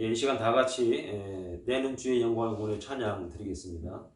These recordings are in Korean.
예, 이 시간 다 같이 내는 주의 영광을 보내 찬양 드리겠습니다.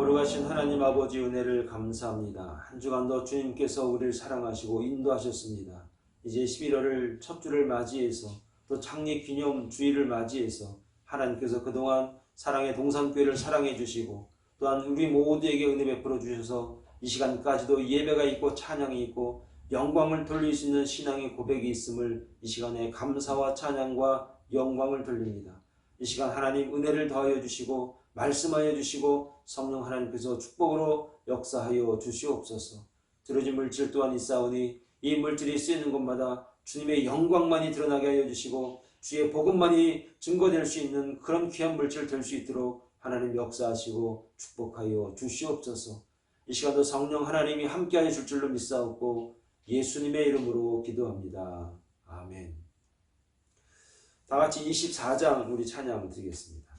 거룩하신 하나님 아버지 은혜를 감사합니다. 한 주간도 주님께서 우리를 사랑하시고 인도하셨습니다. 이제 11월을 첫 주를 맞이해서 또 창립 기념 주일을 맞이해서 하나님께서 그동안 사랑의 동산교회를 사랑해 주시고 또한 우리 모두에게 은혜 베풀어 주셔서 이 시간까지도 예배가 있고 찬양이 있고 영광을 돌릴 수 있는 신앙의 고백이 있음을 이 시간에 감사와 찬양과 영광을 돌립니다. 이 시간 하나님 은혜를 더하여 주시고 말씀하여 주시고 성령 하나님께서 축복으로 역사하여 주시옵소서. 들어진 물질 또한 있사오니 이 물질이 쓰이는 곳마다 주님의 영광만이 드러나게 하여 주시고 주의 복음만이 증거될 수 있는 그런 귀한 물질 될 수 있도록 하나님 역사하시고 축복하여 주시옵소서. 이 시간도 성령 하나님이 함께하여 줄 줄로 믿사옵고 예수님의 이름으로 기도합니다. 아멘. 다 같이 24장 우리 찬양 드리겠습니다.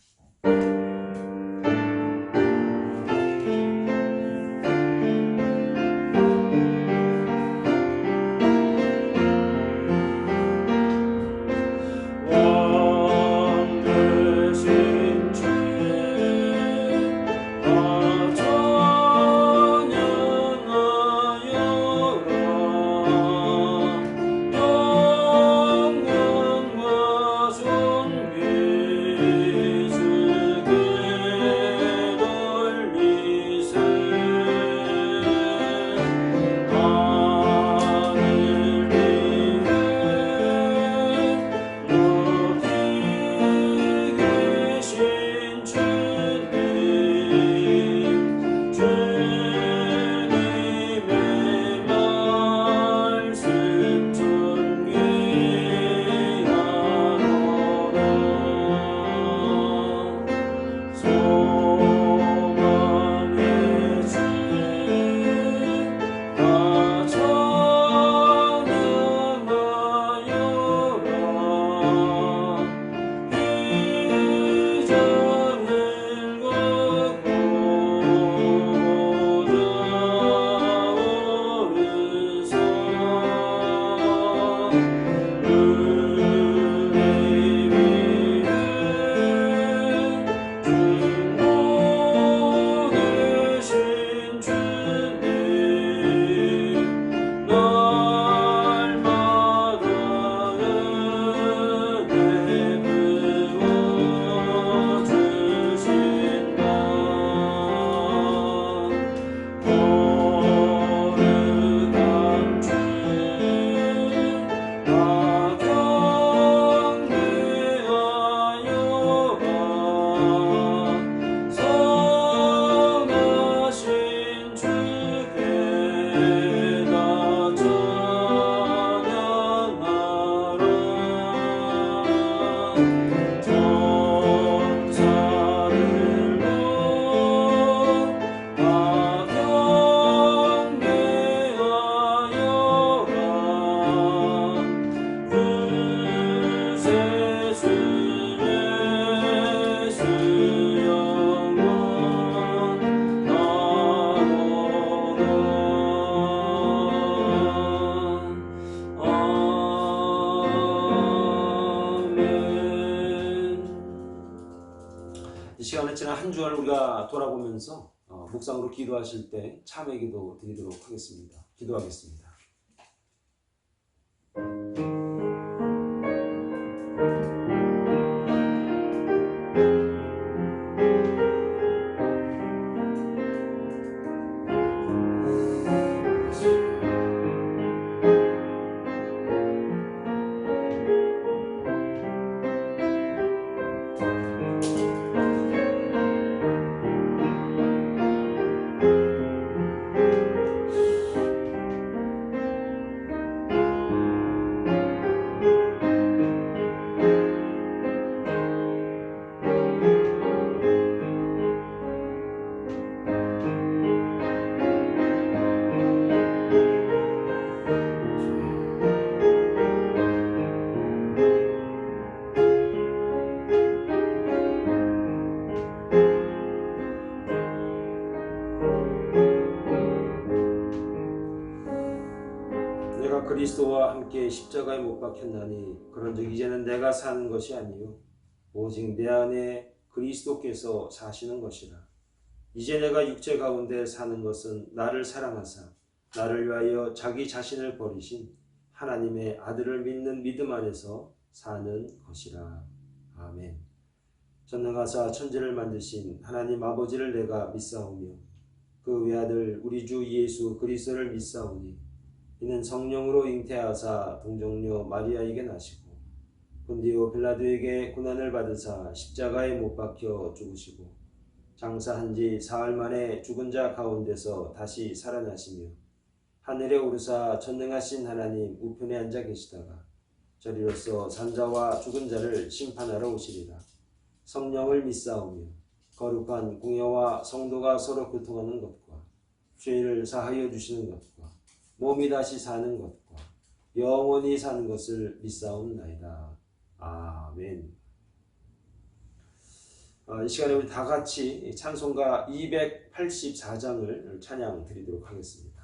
이 시간에 지난 한 주간을 우리가 돌아보면서 묵상으로 기도하실 때 참회 기도 드리도록 하겠습니다. 기도하겠습니다. 내가 그리스도와 함께 십자가에 못 박혔나니 그런즉 이제는 내가 사는 것이 아니요 오직 내 안에 그리스도께서 사시는 것이라. 이제 내가 육체 가운데 사는 것은 나를 사랑하사 나를 위하여 자기 자신을 버리신 하나님의 아들을 믿는 믿음 안에서 사는 것이라. 아멘. 전능하사 천지를 만드신 하나님 아버지를 내가 믿사오며 그 외아들 우리 주 예수 그리스도를 믿사오니 이는 성령으로 잉태하사 동정녀 마리아에게 나시고 본디오 빌라도에게 고난을 받으사 십자가에 못 박혀 죽으시고 장사한 지 사흘 만에 죽은 자 가운데서 다시 살아나시며 하늘에 오르사 전능하신 하나님 우편에 앉아 계시다가 저리로서 산자와 죽은 자를 심판하러 오시리라. 성령을 믿사오며 거룩한 공예와 성도가 서로 교통하는 것과 죄를 사하여 주시는 것과 몸이 다시 사는 것과 영원히 사는 것을 믿사옵나이다. 아멘. 이 시간에 우리 다 같이 찬송가 284장을 찬양 드리도록 하겠습니다.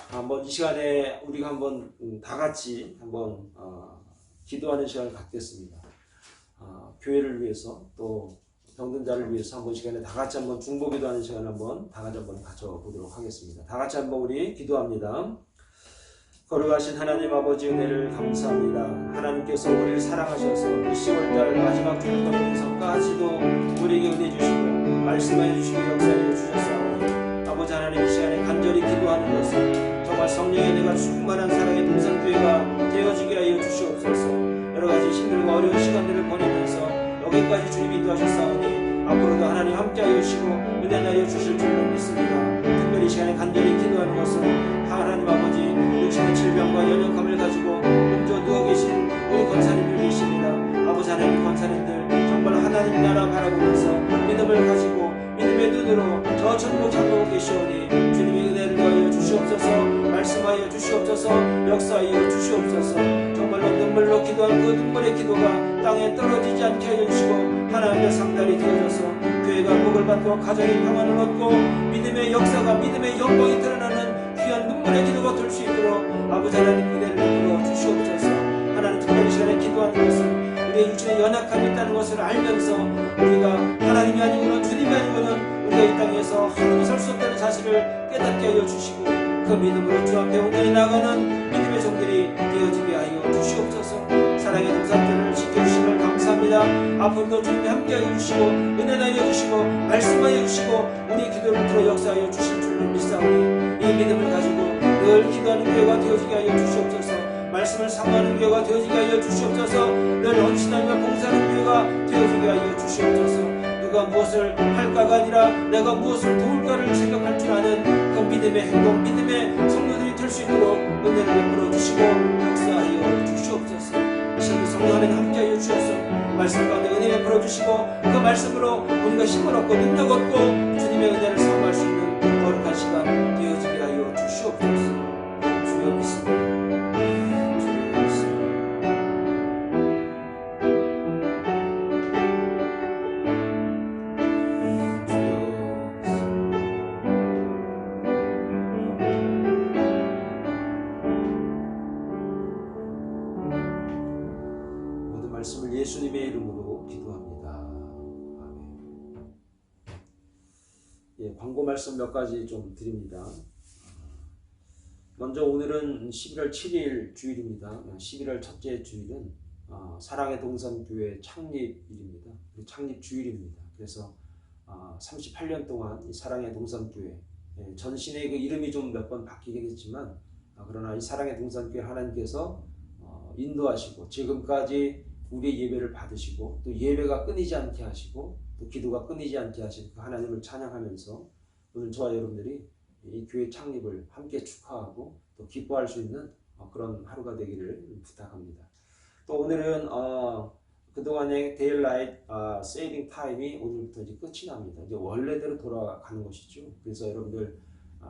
한번 이 시간에 우리가 한번 다 같이 한번 기도하는 시간을 갖겠습니다. 교회를 위해서 또 병든 자를 위해서 한번 시간에 다 같이 한번 중보기도하는 시간 한번 다 같이 한번 가져보도록 하겠습니다. 다 같이 한번 우리 기도합니다. 거룩하신 하나님 아버지 은혜를 감사합니다. 하나님께서 우리를 사랑하셔서 이 10월달 마지막 주일평일에서까지도 우리에게 은혜 주시고 말씀해 주시고 역사해 주셨사오니 아버지 하나님 이 시간에 간절히 기도하는 것은 정말 성령의 내가 충만한 사랑의 동산교회가 되어지게 하여 주시옵소서. 여러가지 힘들고 어려운 시간들을 보내면서 여기까지 주님이 인도하셨사오니 앞으로도 하나님 함께하여 주시고 은혜 내려 주실 줄로 믿습니다. 특별히 이 시간에 간절히 기도하는 것은 하나님 아버지 육신의 질병과 연약함을 가지고 몸져 누워 계신 우리 권사님들 계십니다. 아버지 하나님 권사님들 정말 하나님 나라 바라보면서 믿음을 가지고 믿음의 눈으로 저 천국 잡고 계시오니 주님의 은혜를 더하여 주시옵소서. 말씀하여 주시옵소서. 역사하여 주시옵소서. 정말로 눈물로 기도한 그 눈물의 기도가 땅에 떨어지지 않게 하여 주시고 하나님의 상달이 되어져서 교회가 복을 받고 가정이 평안을 얻고 믿음의 역사가 믿음의 영광이 드러나는 귀한 눈물의 기도가 될 수 있도록 아버지 하나님 은혜를 베풀어 주시옵소서. 하나님 특별히 시간에 기도하는 것은 우리의 육신에 연약함이 있다는 것을 알면서 우리가 하나님이 아니고는 주님이 아니고는 우리가 이 땅에서 하나도 살 수 없다는 사실을 깨닫게 하여 주시고 그 믿음으로 주 앞에 온전히 나가는 믿음의 종들이 되어지게 하여 주시옵소서. 사랑의 동산들을 지켜주심을 감사합니다. 앞으로도 주님이 함께하여 주시고 은혜 나여 주시고 말씀하여 주시고 우리의 기도를 들어 역사하여 주실 줄로 믿사오니 이 믿음을 가지고 늘 기도하는 교회가 되어지게 하여 주시옵소서. 말씀을 사모하는 교회가 되어지게 하여 주시옵소서. 늘 헌신하며 봉사하는 교회가 되어지게 하여 주시옵소서. 누가 무엇을 할까가 아니라 내가 무엇을 도울까를 생각할 줄 아는 그 믿음의 행동, 믿음의 성도들이 될 수 있도록 은혜를 베풀어 주시고 역사하여 주시옵소서. 이 시간 성령 안에 함께하여 주셔서 말씀 가운데 은혜 베풀어 주시고 그 말씀으로 우리가 힘을 얻고 능력 얻고 주님의 은혜를 사모할 수 있는 거룩한 시간 되어지게 하여 주시옵소서. 주여 믿습니다. 광고 말씀 몇 가지 좀 드립니다. 먼저 오늘은 11월 7일 주일입니다. 11월 첫째 주일은 사랑의 동산교회 창립일입니다. 창립 주일입니다. 그래서 38년 동안 이 사랑의 동산교회, 전신의 그 이름이 좀 몇 번 바뀌긴 했지만 그러나 이 사랑의 동산교회 하나님께서 인도하시고 지금까지 우리의 예배를 받으시고 또 예배가 끊이지 않게 하시고 또 기도가 끊이지 않게 하신 그 하나님을 찬양하면서 오늘 저와 여러분들이 이 교회 창립을 함께 축하하고 또 기뻐할 수 있는 그런 하루가 되기를 부탁합니다. 또 오늘은 그동안의 데일라이트 세이빙 타임이 오늘부터 이제 끝이 납니다. 이제 원래대로 돌아가는 것이죠. 그래서 여러분들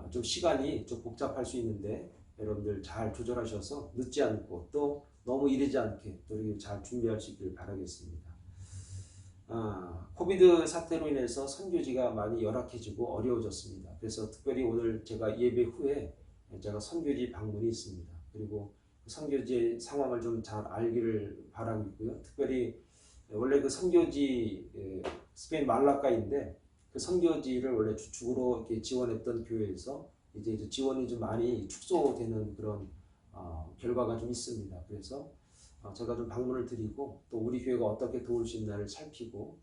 좀 시간이 좀 복잡할 수 있는데 여러분들 잘 조절하셔서 늦지 않고 또 너무 이르지 않게 또 이렇게 잘 준비할 수 있기를 바라겠습니다. 코비드 사태로 인해서 선교지가 많이 열악해지고 어려워졌습니다. 그래서 특별히 오늘 제가 예배 후에 제가 선교지 방문이 있습니다. 그리고 선교지의 상황을 좀 잘 알기를 바라고 있고요. 특별히 원래 그 선교지 스페인 말라카인데 그 선교지를 원래 주축으로 이렇게 지원했던 교회에서 이제 지원이 좀 많이 축소되는 그런 결과가 좀 있습니다. 그래서 제가 좀 방문을 드리고 또 우리 교회가 어떻게 도울 수 있나를 살피고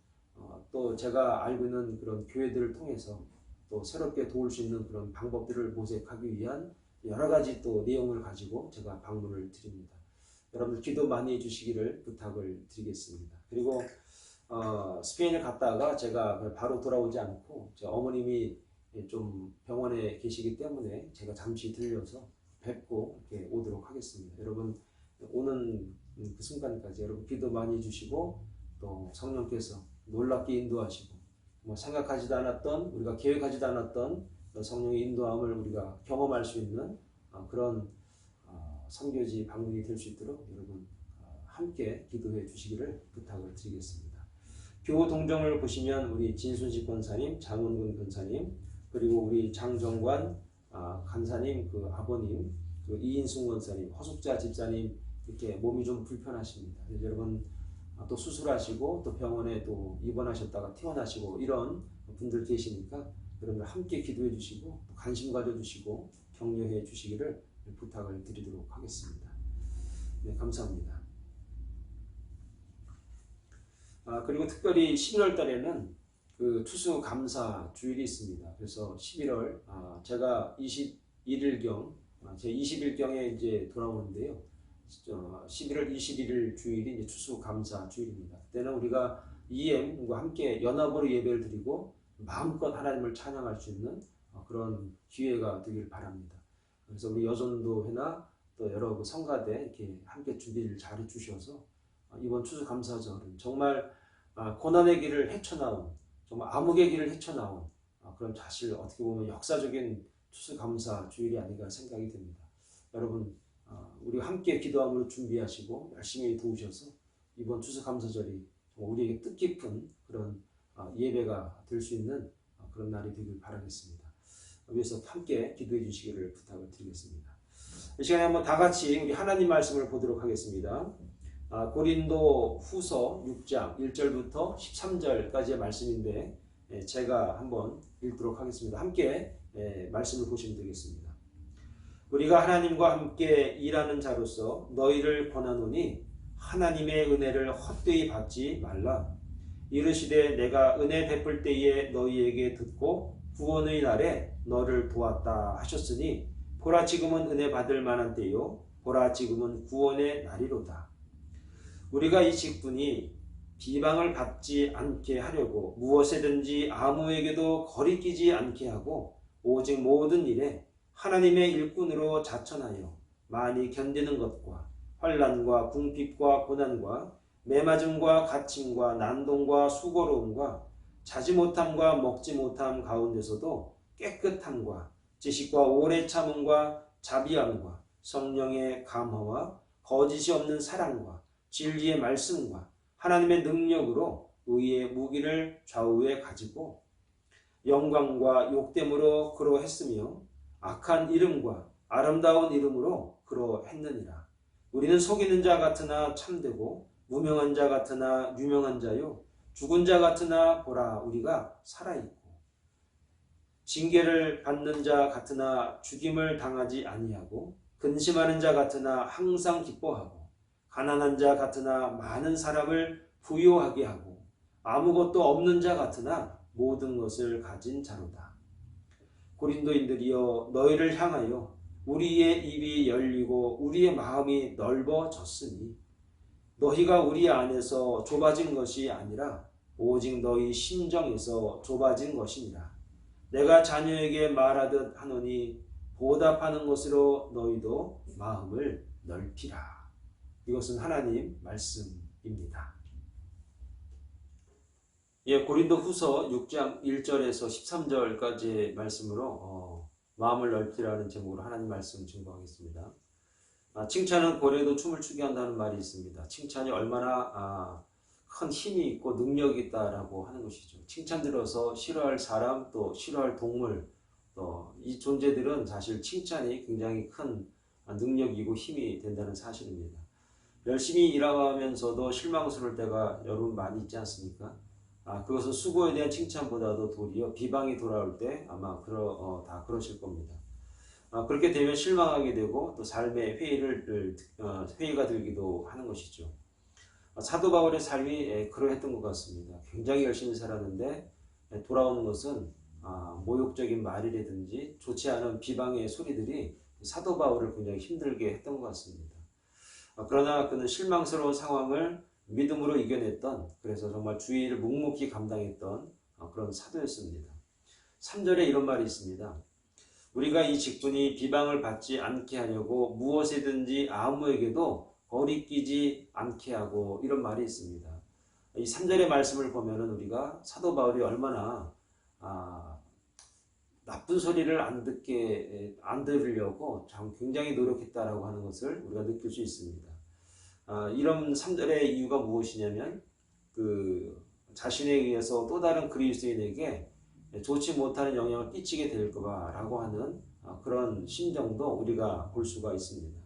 또 제가 알고 있는 그런 교회들을 통해서 또 새롭게 도울 수 있는 그런 방법들을 모색하기 위한 여러 가지 또 내용을 가지고 제가 방문을 드립니다. 여러분들 기도 많이 해주시기를 부탁을 드리겠습니다. 그리고 스페인을 갔다가 제가 바로 돌아오지 않고 제 어머님이 좀 병원에 계시기 때문에 제가 잠시 들려서 뵙고 이렇게 오도록 하겠습니다. 여러분 오는 그 순간까지 여러분 기도 많이 해주시고 또 성령께서 놀랍게 인도하시고 생각하지도 않았던 우리가 계획하지도 않았던 성령의 인도함을 우리가 경험할 수 있는 그런 선교지 방문이 될 수 있도록 여러분 함께 기도해 주시기를 부탁을 드리겠습니다. 교우 동정을 보시면 우리 진순식 권사님, 장원근 권사님, 그리고 우리 장정관 간사님 그 아버님, 그 이인순 권사님, 허숙자 집사님 이렇게 몸이 좀 불편하십니다. 여러분 또 수술하시고 또 병원에 또 입원하셨다가 퇴원하시고 이런 분들 계시니까 여러분 함께 기도해 주시고 관심 가져 주시고 격려해 주시기를 부탁을 드리도록 하겠습니다. 네, 감사합니다. 그리고 특별히 11월 달에는 그 추수 감사 주일이 있습니다. 그래서 11월 제가 21일경 제 20일경에 이제 돌아오는데요. 11월 21일 주일이 이제 추수 감사 주일입니다. 그때는 우리가 EM과 함께 연합으로 예배를 드리고 마음껏 하나님을 찬양할 수 있는 그런 기회가 되길 바랍니다. 그래서 우리 여전도회나 또 여러 그 성가대 이렇게 함께 준비를 잘 해주셔서 이번 추수감사절은 정말 고난의 길을 헤쳐나온 정말 암흑의 길을 헤쳐나온 그런 사실 어떻게 보면 역사적인 추수감사 주일이 아닌가 생각이 됩니다. 여러분 우리 함께 기도함으로 준비하시고 열심히 도우셔서 이번 추수감사절이 우리에게 뜻깊은 그런 예배가 될 수 있는 그런 날이 되길 바라겠습니다. 위해서 함께 기도해 주시기를 부탁을 드리겠습니다. 이 시간에 한번 다 같이 우리 하나님 말씀을 보도록 하겠습니다. 고린도 후서 6장 1절부터 13절까지의 말씀인데 제가 한번 읽도록 하겠습니다. 함께 말씀을 보시면 되겠습니다. 우리가 하나님과 함께 일하는 자로서 너희를 권하노니 하나님의 은혜를 헛되이 받지 말라. 이르시되 내가 은혜 베풀 때에 너희에게 듣고 구원의 날에 너를 도왔다 하셨으니 보라 지금은 은혜 받을 만한 때요 보라 지금은 구원의 날이로다. 우리가 이 직분이 비방을 받지 않게 하려고 무엇에든지 아무에게도 거리끼지 않게 하고 오직 모든 일에 하나님의 일꾼으로 자천하여 많이 견디는 것과 환난과 궁핍과 고난과 매맞음과 갇힘과 난동과 수고로움과 자지 못함과 먹지 못함 가운데서도 깨끗함과 지식과 오래 참음과 자비함과 성령의 감화와 거짓이 없는 사랑과 진리의 말씀과 하나님의 능력으로 의의 무기를 좌우에 가지고 영광과 욕됨으로 그러했으며 악한 이름과 아름다운 이름으로 그러했느니라. 우리는 속이는 자 같으나 참되고 무명한 자 같으나 유명한 자요 죽은 자 같으나 보라 우리가 살아있고 징계를 받는 자 같으나 죽임을 당하지 아니하고 근심하는 자 같으나 항상 기뻐하고 가난한 자 같으나 많은 사람을 부유하게 하고 아무것도 없는 자 같으나 모든 것을 가진 자로다. 고린도인들이여 너희를 향하여 우리의 입이 열리고 우리의 마음이 넓어졌으니 너희가 우리 안에서 좁아진 것이 아니라 오직 너희 심정에서 좁아진 것이니라. 내가 자녀에게 말하듯 하노니 보답하는 것으로 너희도 마음을 넓히라. 이것은 하나님 말씀입니다. 예, 고린도 후서 6장 1절에서 13절까지의 말씀으로 마음을 넓히라는 제목으로 하나님 말씀 증거하겠습니다. 칭찬은 고래도 춤을 추게 한다는 말이 있습니다. 칭찬이 얼마나 큰 힘이 있고 능력이 있다라고 하는 것이죠. 칭찬 들어서 싫어할 사람 또 싫어할 동물 또 이 존재들은 사실 칭찬이 굉장히 큰 능력이고 힘이 된다는 사실입니다. 열심히 일하면서도 실망스러울 때가 여러분 많이 있지 않습니까? 그것은 수고에 대한 칭찬보다도 도리어 비방이 돌아올 때 아마 다 그러실 겁니다. 그렇게 되면 실망하게 되고 또 삶의 회의가 들기도 하는 것이죠. 사도 바울의 삶이 그러했던 것 같습니다. 굉장히 열심히 살았는데 돌아오는 것은 모욕적인 말이라든지 좋지 않은 비방의 소리들이 사도 바울을 굉장히 힘들게 했던 것 같습니다. 그러나 그는 실망스러운 상황을 믿음으로 이겨냈던, 그래서 정말 주의를 묵묵히 감당했던 그런 사도였습니다. 3절에 이런 말이 있습니다. 우리가 이 직분이 비방을 받지 않게 하려고 무엇이든지 아무에게도 거리끼지 않게 하고, 이런 말이 있습니다. 이 3절의 말씀을 보면은 우리가 사도 바울이 얼마나 나쁜 소리를 안 들으려고 굉장히 노력했다라고 하는 것을 우리가 느낄 수 있습니다. 이런 3절의 이유가 무엇이냐면 자신에 의해서 또 다른 그리스도인에게 좋지 못하는 영향을 끼치게 될 거라고 하는 그런 심정도 우리가 볼 수가 있습니다.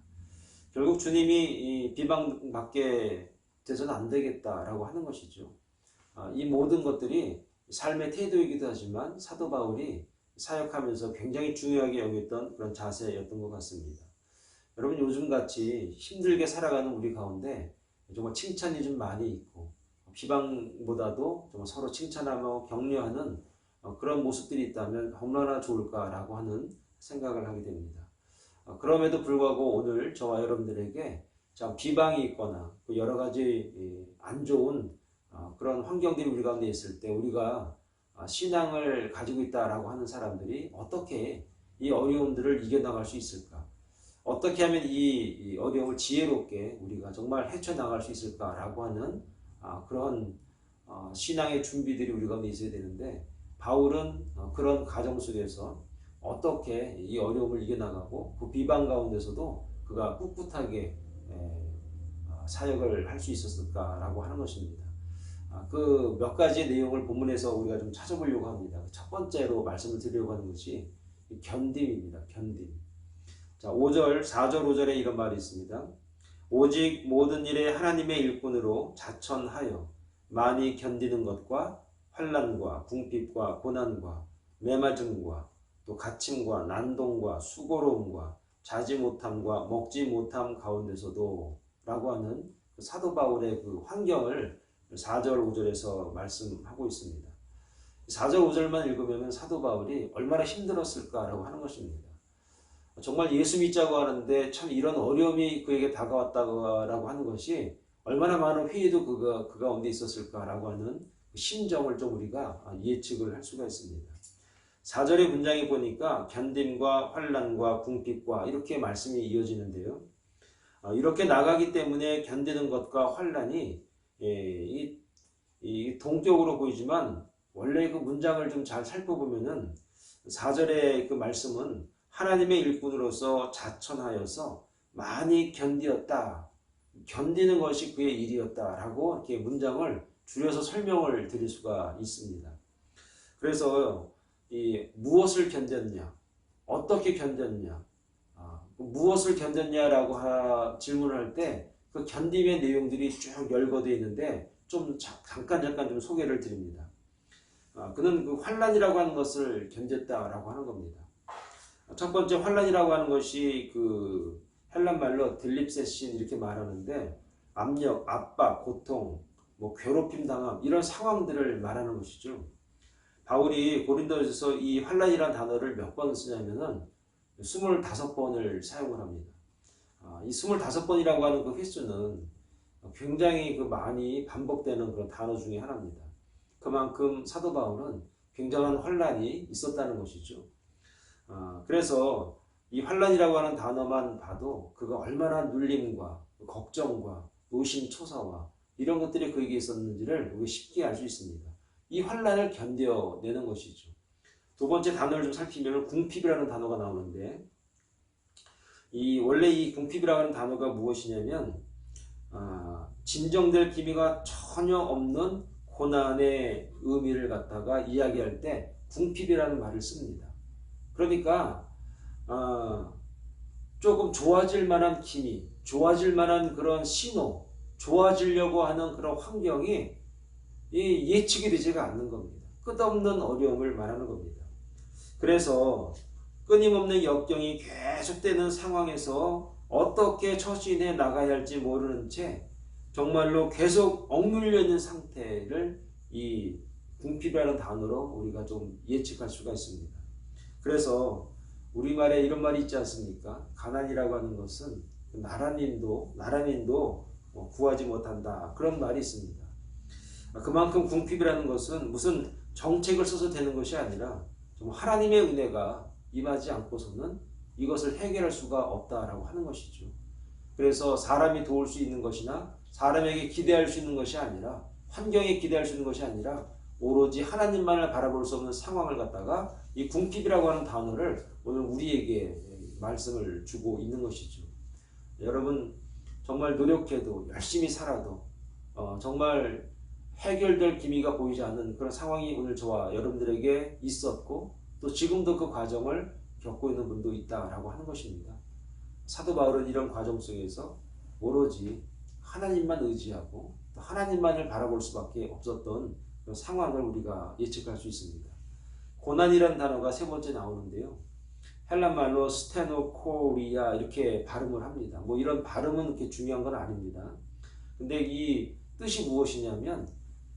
결국 주님이 비방받게 돼서는 안 되겠다라고 하는 것이죠. 이 모든 것들이 삶의 태도이기도 하지만 사도 바울이 사역하면서 굉장히 중요하게 여겼던 그런 자세였던 것 같습니다. 여러분, 요즘같이 힘들게 살아가는 우리 가운데 정말 칭찬이 좀 많이 있고 비방보다도 정말 서로 칭찬하며 격려하는 그런 모습들이 있다면 얼마나 좋을까라고 하는 생각을 하게 됩니다. 그럼에도 불구하고 오늘 저와 여러분들에게 비방이 있거나 여러 가지 안 좋은 그런 환경들이 우리 가운데 있을 때 우리가 신앙을 가지고 있다라고 하는 사람들이 어떻게 이 어려움들을 이겨나갈 수 있을까? 어떻게 하면 이 어려움을 지혜롭게 우리가 정말 헤쳐나갈 수 있을까라고 하는 그런 신앙의 준비들이 우리 가운데 있어야 되는데, 바울은 그런 과정 속에서 어떻게 이 어려움을 이겨나가고 그 비방 가운데서도 그가 꿋꿋하게 사역을 할 수 있었을까라고 하는 것입니다. 그 몇 가지의 내용을 본문에서 우리가 좀 찾아보려고 합니다. 첫 번째로 말씀을 드리려고 하는 것이 견딤입니다. 견딤. 자, 4절, 5절에 이런 말이 있습니다. 오직 모든 일에 하나님의 일꾼으로 자천하여 많이 견디는 것과 환난과 궁핍과 고난과 매맞음과 또 갇힘과 난동과 수고로움과 자지 못함과 먹지 못함 가운데서도 라고 하는 사도 바울의 그 환경을 4절, 5절에서 말씀하고 있습니다. 4절, 5절만 읽으면 사도 바울이 얼마나 힘들었을까라고 하는 것입니다. 정말 예수 믿자고 하는데 참 이런 어려움이 그에게 다가왔다고 하는 것이 얼마나 많은 회의도 그 가운데 있었을까라고 하는 심정을 좀 우리가 예측을 할 수가 있습니다. 4절의 문장에 보니까 견딤과 환난과 궁핍과 이렇게 말씀이 이어지는데요. 이렇게 나가기 때문에 견디는 것과 환난이 이 동격으로 보이지만 원래 그 문장을 좀 잘 살펴보면은 4절의 그 말씀은 하나님의 일꾼으로서 자천하여서 많이 견디었다. 견디는 것이 그의 일이었다라고 이렇게 문장을 줄여서 설명을 드릴 수가 있습니다. 그래서 무엇을 견뎠냐, 어떻게 견뎠냐, 무엇을 견뎠냐라고 질문을 할 때 그 견딤의 내용들이 쭉 열거되어 있는데 좀 잠깐 좀 소개를 드립니다. 그는 그 환란이라고 하는 것을 견뎠다라고 하는 겁니다. 첫 번째 환란이라고 하는 것이 그 헬란 말로 들립세신 이렇게 말하는데 압력, 압박, 고통, 뭐 괴롭힘 당함 이런 상황들을 말하는 것이죠. 바울이 고린도에서 이 환란이라는 단어를 몇 번 쓰냐면은 25번을 사용을 합니다. 이 25번이라고 하는 그 횟수는 굉장히 그 많이 반복되는 그런 단어 중에 하나입니다. 그만큼 사도 바울은 굉장한 환란이 있었다는 것이죠. 그래서 이 환란이라고 하는 단어만 봐도 그가 얼마나 눌림과 걱정과 의심초사와 이런 것들이 그에게 있었는지를 우리 쉽게 알 수 있습니다. 이 환란을 견뎌내는 것이죠. 두 번째 단어를 좀 살피면 궁핍이라는 단어가 나오는데 원래 이 궁핍이라고 하는 단어가 무엇이냐면 진정될 기미가 전혀 없는 고난의 의미를 갖다가 이야기할 때 궁핍이라는 말을 씁니다. 그러니까 조금 좋아질 만한 기미, 좋아질 만한 그런 신호, 좋아지려고 하는 그런 환경이 예측이 되지가 않는 겁니다. 끝없는 어려움을 말하는 겁니다. 그래서 끊임없는 역경이 계속되는 상황에서 어떻게 처신해 나가야 할지 모르는 채 정말로 계속 억눌려 있는 상태를 이 궁핍이라는 단어로 우리가 좀 예측할 수가 있습니다. 그래서 우리말에 이런 말이 있지 않습니까? 가난이라고 하는 것은 나라님도 구하지 못한다. 그런 말이 있습니다. 그만큼 궁핍이라는 것은 무슨 정책을 써서 되는 것이 아니라 좀 하나님의 은혜가 임하지 않고서는 이것을 해결할 수가 없다라고 하는 것이죠. 그래서 사람이 도울 수 있는 것이나 사람에게 기대할 수 있는 것이 아니라 환경에 기대할 수 있는 것이 아니라 오로지 하나님만을 바라볼 수 없는 상황을 갖다가 이 궁핍이라고 하는 단어를 오늘 우리에게 말씀을 주고 있는 것이죠. 여러분 정말 노력해도 열심히 살아도 정말 해결될 기미가 보이지 않는 그런 상황이 오늘 저와 여러분들에게 있었고 또 지금도 그 과정을 겪고 있는 분도 있다라고 하는 것입니다. 사도 바울은 이런 과정 속에서 오로지 하나님만 의지하고 또 하나님만을 바라볼 수밖에 없었던 그런 상황을 우리가 예측할 수 있습니다. 고난이라는 단어가 세 번째 나오는데요. 헬란 말로 스테노코리아 이렇게 발음을 합니다. 뭐 이런 발음은 그렇게 중요한 건 아닙니다. 근데 이 뜻이 무엇이냐면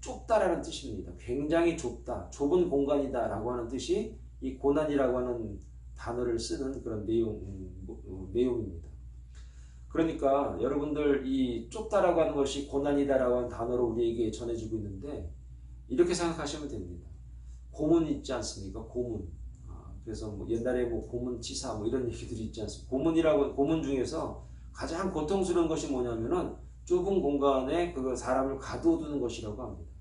좁다라는 뜻입니다. 굉장히 좁다, 좁은 공간이다 라고 하는 뜻이 이 고난이라고 하는 단어를 쓰는 그런 내용입니다. 그러니까 여러분들 이 좁다라고 하는 것이 고난이다라고 하는 단어로 우리에게 전해지고 있는데 이렇게 생각하시면 됩니다. 고문 있지 않습니까? 고문. 그래서 뭐 옛날에 뭐 고문치사 뭐 이런 얘기들이 있지 않습니까? 고문 중에서 가장 고통스러운 것이 뭐냐면은 좁은 공간에 그 사람을 가둬두는 것이라고 합니다.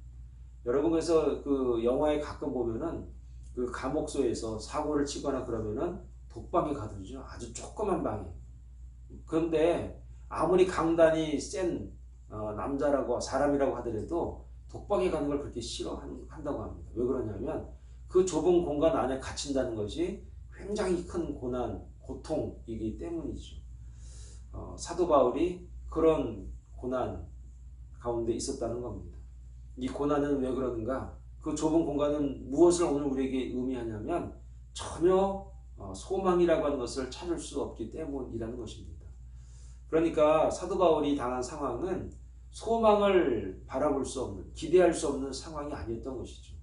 여러분 그래서 그 영화에 가끔 보면은 그 감옥소에서 사고를 치거나 그러면은 독방에 가두죠. 아주 조그만 방에. 그런데 아무리 강단이 센 남자라고 사람이라고 하더라도 독방에 가는 걸 그렇게 싫어한다고 합니다. 왜 그러냐면 그 좁은 공간 안에 갇힌다는 것이 굉장히 큰 고난, 고통이기 때문이죠. 사도 바울이 그런 고난 가운데 있었다는 겁니다. 이 고난은 왜 그러는가? 그 좁은 공간은 무엇을 오늘 우리에게 의미하냐면 전혀 소망이라고 하는 것을 찾을 수 없기 때문이라는 것입니다. 그러니까 사도 바울이 당한 상황은 소망을 바라볼 수 없는, 기대할 수 없는 상황이 아니었던 것이죠.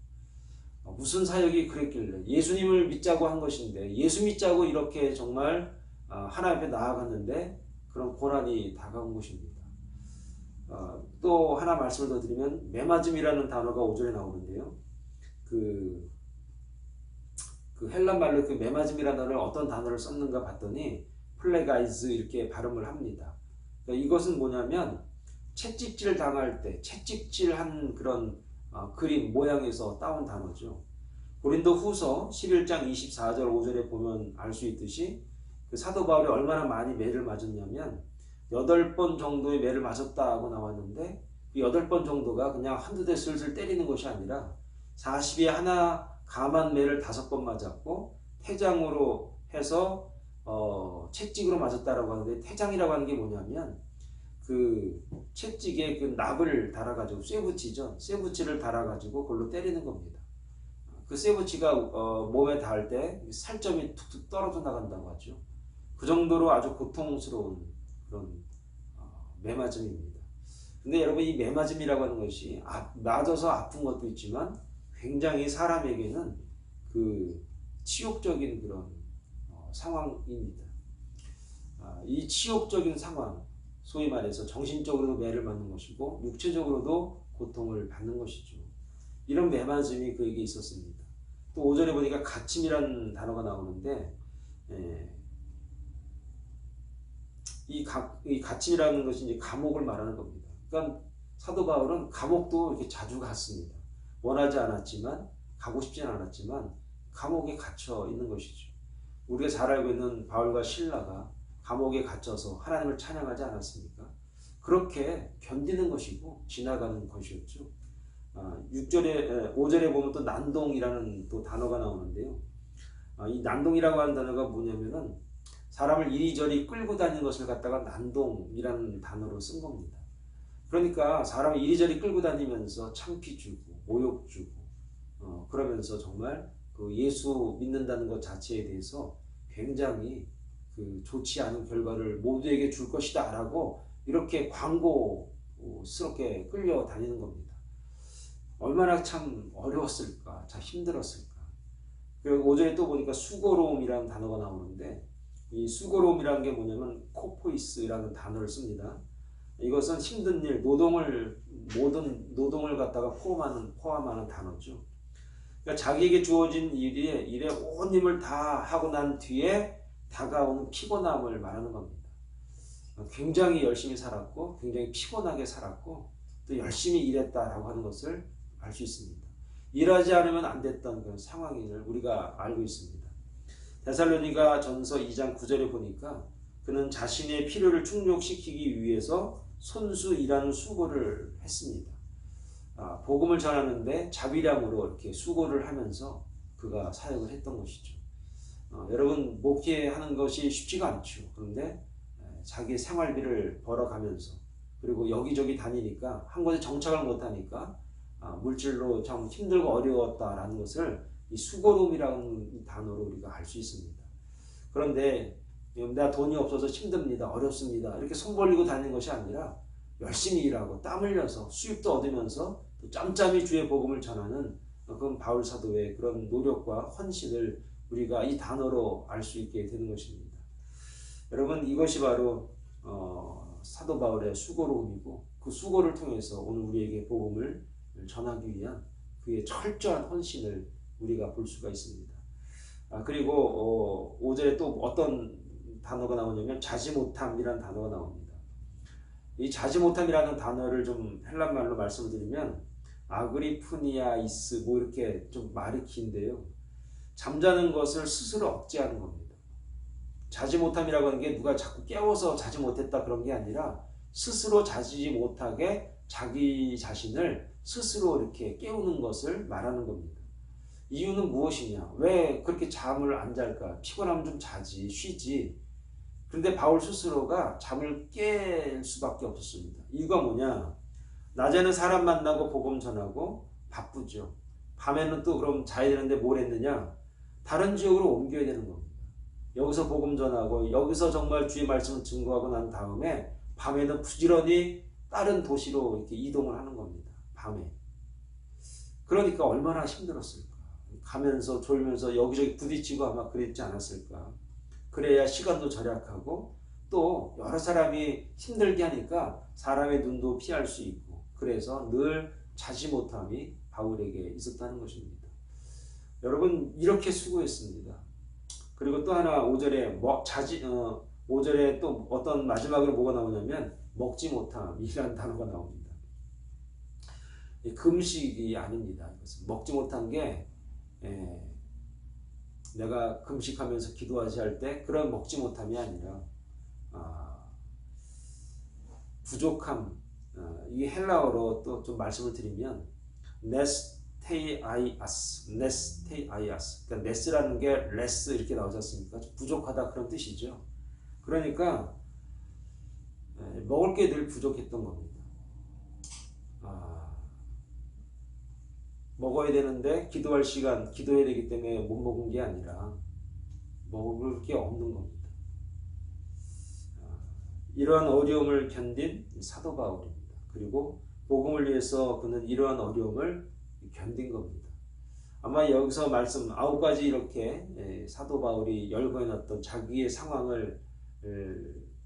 무슨 사역이 그랬길래 예수님을 믿자고 한 것인데 예수 믿자고 이렇게 정말 하나님 앞에 나아갔는데 그런 고난이 다가온 것입니다. 또 하나 말씀을 더 드리면 매맞음이라는 단어가 5절에 나오는데요. 그 헬란 말로 그 매맞음이라는 단어를 어떤 단어를 썼는가 봤더니 플레가이즈 이렇게 발음을 합니다. 그러니까 이것은 뭐냐면 채찍질 당할 때 채찍질한 그런 그림 모양에서 따온 단어죠. 고린도 후서 11장 24절 5절에 보면 알 수 있듯이 그 사도 바울이 얼마나 많이 매를 맞았냐면 8번 정도의 매를 맞았다고 나왔는데 그 8번 정도가 그냥 한두 대 슬슬 때리는 것이 아니라 40에 하나 감한 매를 5번 맞았고 태장으로 해서 채찍으로 맞았다라고 하는데 태장이라고 하는 게 뭐냐면 그 채찍에 그 납을 달아가지고 쇠붙이죠. 쇠붙이를 달아가지고 그걸로 때리는 겁니다. 그 쇠붙이가 몸에 닿을 때 살점이 툭툭 떨어져 나간다고 하죠. 그 정도로 아주 고통스러운 그런 매맞음입니다. 근데 여러분 이 매맞음이라고 하는 것이 맞아서 아픈 것도 있지만 굉장히 사람에게는 그 치욕적인 그런 상황입니다. 이 치욕적인 상황, 소위 말해서 정신적으로도 매를 맞는 것이고 육체적으로도 고통을 받는 것이죠. 이런 매맞음이 그에게 있었습니다. 또 5절에 보니까 가침이라는 단어가 나오는데 이 가침이라는 것이 이제 감옥을 말하는 겁니다. 그러니까 사도 바울은 감옥도 이렇게 자주 갔습니다. 원하지 않았지만 가고 싶지는 않았지만 감옥에 갇혀 있는 것이죠. 우리가 잘 알고 있는 바울과 실라가 감옥에 갇혀서 하나님을 찬양하지 않았습니까? 그렇게 견디는 것이고 지나가는 것이었죠. 5절에 보면 또 난동이라는 또 단어가 나오는데요. 이 난동이라고 하는 단어가 뭐냐면은 사람을 이리저리 끌고 다니는 것을 갖다가 난동이라는 단어로 쓴 겁니다. 그러니까 사람을 이리저리 끌고 다니면서 창피 주고 모욕 주고 그러면서 정말 그 예수 믿는다는 것 자체에 대해서 굉장히 그 좋지 않은 결과를 모두에게 줄 것이다 라고 이렇게 광고스럽게 끌려 다니는 겁니다. 얼마나 참 어려웠을까, 참 힘들었을까. 그리고 5절에 또 보니까 수고로움이라는 단어가 나오는데 이 수고로움이라는 게 뭐냐면 코포이스라는 단어를 씁니다. 이것은 힘든 일, 모든 노동을 갖다가 포함하는 단어죠. 그러니까 자기에게 주어진 일에 온 힘을 다 하고 난 뒤에 다가오는 피곤함을 말하는 겁니다. 굉장히 열심히 살았고 굉장히 피곤하게 살았고 또 열심히 일했다라고 하는 것을 알 수 있습니다. 일하지 않으면 안 됐던 그런 상황임을 우리가 알고 있습니다. 데살로니가 전서 2장 9절에 보니까 그는 자신의 필요를 충족시키기 위해서 손수 일하는 수고를 했습니다. 복음을 전하는데 자비량으로 이렇게 수고를 하면서 그가 사역을 했던 것이죠. 여러분 목회하는 것이 쉽지가 않죠. 그런데 자기 생활비를 벌어가면서 그리고 여기저기 다니니까 한 곳에 정착을 못하니까 물질로 참 힘들고 어려웠다라는 것을 이 수고로움이라는 단어로 우리가 알 수 있습니다. 그런데 내가 돈이 없어서 힘듭니다. 어렵습니다. 이렇게 손 벌리고 다니는 것이 아니라 열심히 일하고 땀 흘려서 수입도 얻으면서 또 짬짬이 주의 복음을 전하는 그런 바울 사도의 그런 노력과 헌신을 우리가 이 단어로 알 수 있게 되는 것입니다. 여러분 이것이 바로 사도 바울의 수고로움이고 그 수고를 통해서 오늘 우리에게 복음을 전하기 위한 그의 철저한 헌신을 우리가 볼 수가 있습니다. 그리고 5절에 또 어떤 단어가 나오냐면 자지 못함이라는 단어가 나옵니다. 이 자지 못함이라는 단어를 좀 헬란말로 말씀을 드리면 아그리푸니아이스 뭐 이렇게 좀 말이 긴데요. 잠자는 것을 스스로 억제하는 겁니다. 자지 못함이라고 하는 게 누가 자꾸 깨워서 자지 못했다 그런 게 아니라 스스로 자지 못하게 자기 자신을 스스로 이렇게 깨우는 것을 말하는 겁니다. 이유는 무엇이냐? 왜 그렇게 잠을 안 잘까? 피곤하면 좀 자지, 쉬지. 그런데 바울 스스로가 잠을 깰 수밖에 없었습니다. 이유가 뭐냐? 낮에는 사람 만나고 복음 전하고 바쁘죠. 밤에는 또 그럼 자야 되는데 뭘 했느냐? 다른 지역으로 옮겨야 되는 겁니다. 여기서 복음 전하고 여기서 정말 주의 말씀을 증거하고 난 다음에 밤에는 부지런히 다른 도시로 이렇게 이동을 하는 겁니다. 밤에. 그러니까 얼마나 힘들었을까. 가면서 졸면서 여기저기 부딪히고 아마 그랬지 않았을까. 그래야 시간도 절약하고 또 여러 사람이 힘들게 하니까 사람의 눈도 피할 수 있고 그래서 늘 자지 못함이 바울에게 있었다는 것입니다. 여러분 이렇게 수고했습니다. 그리고 또 하나 5절에 5절에 또 어떤 마지막으로 뭐가 나오냐면 먹지 못함이라는 단어가 나옵니다. 금식이 아닙니다. 이것은 먹지 못한 게 내가 금식하면서 기도하지 할 때 그런 먹지 못함이 아니라 부족함. 이게 헬라어로 또 좀 말씀을 드리면 네스테이아이아스. 그러니까 네스라는 게 레스 이렇게 나오지 않습니까? 부족하다 그런 뜻이죠. 그러니까 먹을 게 늘 부족했던 겁니다. 먹어야 되는데 기도할 시간, 기도해야 되기 때문에 못 먹은 게 아니라 먹을 게 없는 겁니다. 이러한 어려움을 견딘 사도 바울입니다. 그리고 복음을 위해서 그는 이러한 어려움을 견딘 겁니다. 아마 여기서 말씀 9가지 이렇게 사도 바울이 열거해놨던 자기의 상황을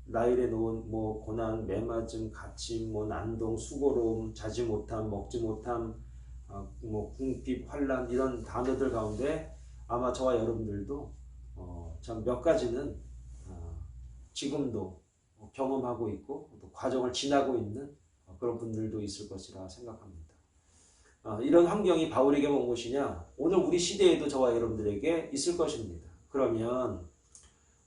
나열해 놓은 고난, 매맞음, 갇힘, 난동, 수고로움, 자지 못함, 먹지 못함, 궁핍, 환난 이런 단어들 가운데 아마 저와 여러분들도 참 몇 가지는 지금도 경험하고 있고 또 과정을 지나고 있는 그런 분들도 있을 것이라 생각합니다. 이런 환경이 바울에게 온 것이냐? 오늘 우리 시대에도 저와 여러분들에게 있을 것입니다. 그러면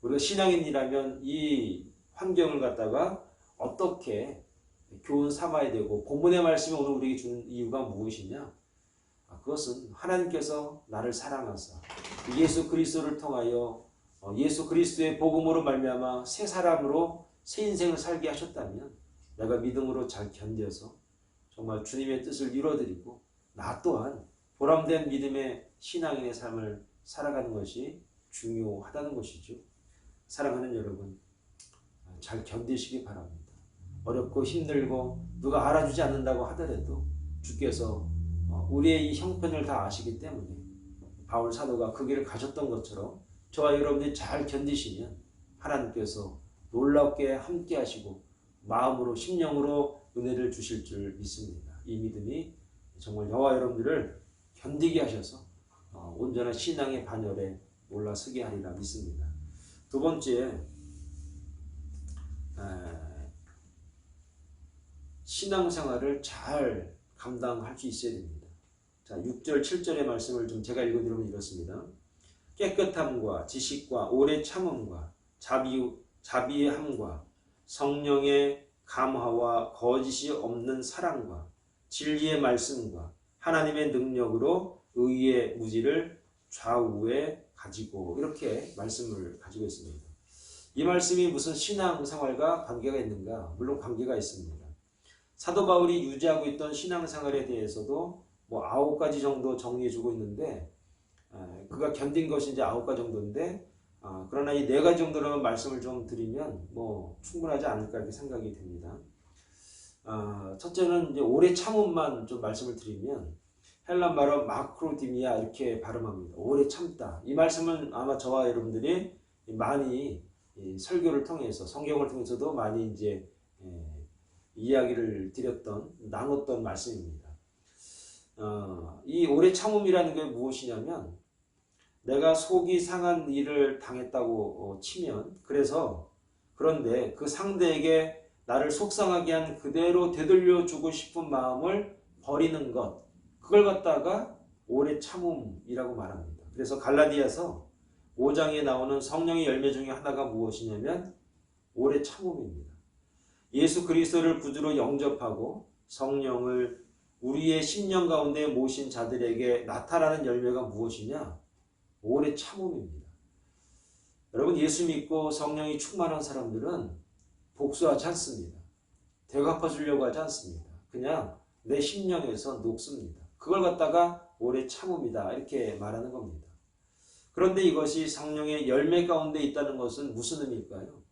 우리가 신앙인이라면 이 환경을 갖다가 어떻게 교훈 삼아야 되고 본문의 말씀이 오늘 우리에게 주는 이유가 무엇이냐? 그것은 하나님께서 나를 사랑하사 예수 그리스도를 통하여 예수 그리스도의 복음으로 말미암아 새 사람으로 새 인생을 살게 하셨다면 내가 믿음으로 잘 견뎌서 정말 주님의 뜻을 이루어드리고 나 또한 보람된 믿음의 신앙인의 삶을 살아가는 것이 중요하다는 것이죠. 사랑하는 여러분, 잘 견디시기 바랍니다. 어렵고 힘들고 누가 알아주지 않는다고 하더라도 주께서 우리의 이 형편을 다 아시기 때문에 바울 사도가 그 길을 가셨던 것처럼 저와 여러분들이 잘 견디시면 하나님께서 놀랍게 함께 하시고 마음으로 심령으로 은혜를 주실 줄 믿습니다. 이 믿음이 정말 저와 여러분들을 견디게 하셔서 온전한 신앙의 반열에 올라서게 하리라 믿습니다. 두 번째, 신앙생활을 잘 감당할 수 있어야 됩니다. 자, 6절, 7절의 말씀을 좀 제가 읽어드리면 이렇습니다. 깨끗함과 지식과 오래 참음과 자비함과 성령의 감화와 거짓이 없는 사랑과 진리의 말씀과 하나님의 능력으로 의의 무지를 좌우에 가지고 이렇게 말씀을 가지고 있습니다. 이 말씀이 무슨 신앙생활과 관계가 있는가? 물론 관계가 있습니다. 사도 바울이 유지하고 있던 신앙생활에 대해서도 9가지 정도 정리해주고 있는데 그가 견딘 것이 이제 9가지 정도인데 그러나 이 4가지 정도로만 말씀을 좀 드리면 충분하지 않을까 이렇게 생각이 됩니다. 첫째는 이제 오래 참음만 좀 말씀을 드리면 헬란 말로 마크로디미아 이렇게 발음합니다. 오래 참다. 이 말씀은 아마 저와 여러분들이 많이 설교를 통해서 성경을 통해서도 많이 이제 이야기를 나눴던 말씀입니다. 이 오래 참음이라는 게 무엇이냐면 내가 속이 상한 일을 당했다고 치면 그런데 그 상대에게 나를 속상하게 한 그대로 되돌려 주고 싶은 마음을 버리는 것 그걸 갖다가 오래 참음이라고 말합니다. 그래서 갈라디아서 5장에 나오는 성령의 열매 중에 하나가 무엇이냐면 오래 참음입니다. 예수 그리스도를 구주로 영접하고 성령을 우리의 심령 가운데 모신 자들에게 나타나는 열매가 무엇이냐? 오래 참음입니다. 여러분 예수 믿고 성령이 충만한 사람들은 복수하지 않습니다. 되갚아주려고 하지 않습니다. 그냥 내 심령에서 녹습니다. 그걸 갖다가 오래 참음이다 이렇게 말하는 겁니다. 그런데 이것이 성령의 열매 가운데 있다는 것은 무슨 의미일까요?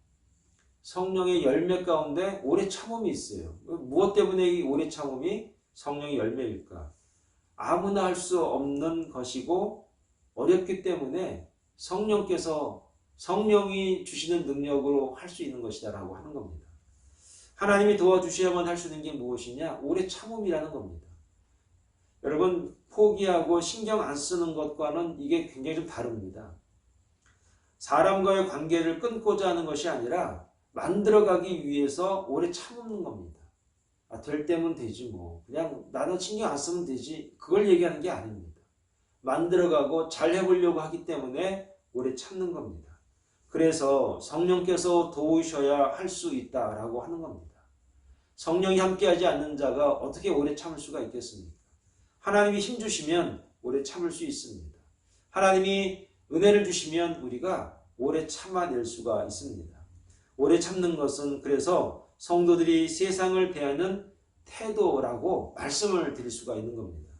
성령의 열매 가운데 오래 참음이 있어요. 무엇 때문에 이 오래 참음이 성령의 열매일까? 아무나 할 수 없는 것이고 어렵기 때문에 성령이 주시는 능력으로 할 수 있는 것이다라고 하는 겁니다. 하나님이 도와주셔야만 할 수 있는 게 무엇이냐? 오래 참음이라는 겁니다. 여러분 포기하고 신경 안 쓰는 것과는 이게 굉장히 좀 다릅니다. 사람과의 관계를 끊고자 하는 것이 아니라 만들어가기 위해서 오래 참는 겁니다. 될 때면 되지 그냥 나는 신경 안 쓰면 되지 그걸 얘기하는 게 아닙니다. 만들어가고 잘 해보려고 하기 때문에 오래 참는 겁니다. 그래서 성령께서 도우셔야 할 수 있다라고 하는 겁니다. 성령이 함께하지 않는 자가 어떻게 오래 참을 수가 있겠습니까? 하나님이 힘 주시면 오래 참을 수 있습니다. 하나님이 은혜를 주시면 우리가 오래 참아낼 수가 있습니다. 오래 참는 것은 그래서 성도들이 세상을 대하는 태도라고 말씀을 드릴 수가 있는 겁니다.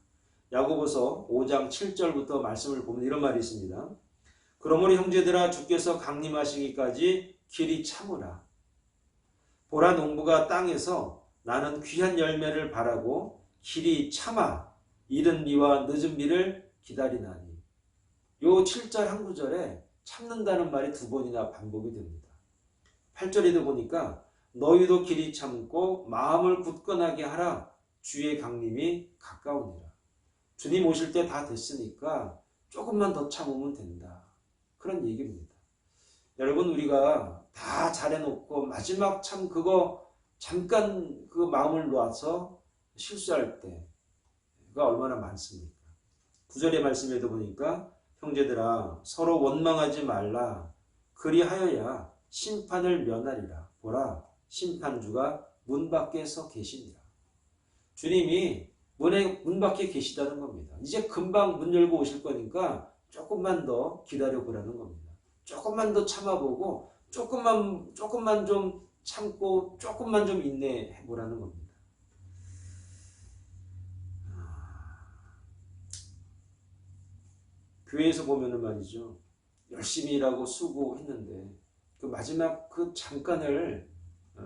야고보서 5장 7절부터 말씀을 보면 이런 말이 있습니다. 그러므로 형제들아 주께서 강림하시기까지 길이 참으라. 보라 농부가 땅에서 나는 귀한 열매를 바라고 길이 참아 이른 비와 늦은 비를 기다리나니. 요 7절 한 구절에 참는다는 말이 두 번이나 반복이 됩니다. 8절에도 보니까 너희도 길이 참고 마음을 굳건하게 하라. 주의 강림이 가까우니라. 주님 오실 때 다 됐으니까 조금만 더 참으면 된다. 그런 얘기입니다. 여러분 우리가 다 잘해놓고 마지막 참 그거 잠깐 그 마음을 놓아서 실수할 때가 얼마나 많습니까? 9절의 말씀에도 보니까 형제들아 서로 원망하지 말라. 그리하여야 심판을 면하리라. 보라 심판주가 문 밖에 서 계시니라. 주님이 문 밖에 계시다는 겁니다. 이제 금방 문 열고 오실 거니까 조금만 더 기다려보라는 겁니다. 조금만 더 참아보고 조금만 좀 참고 조금만 좀 인내해보라는 겁니다. 교회에서 보면은 말이죠. 열심히 일하고 수고했는데 그 마지막 그 잠깐을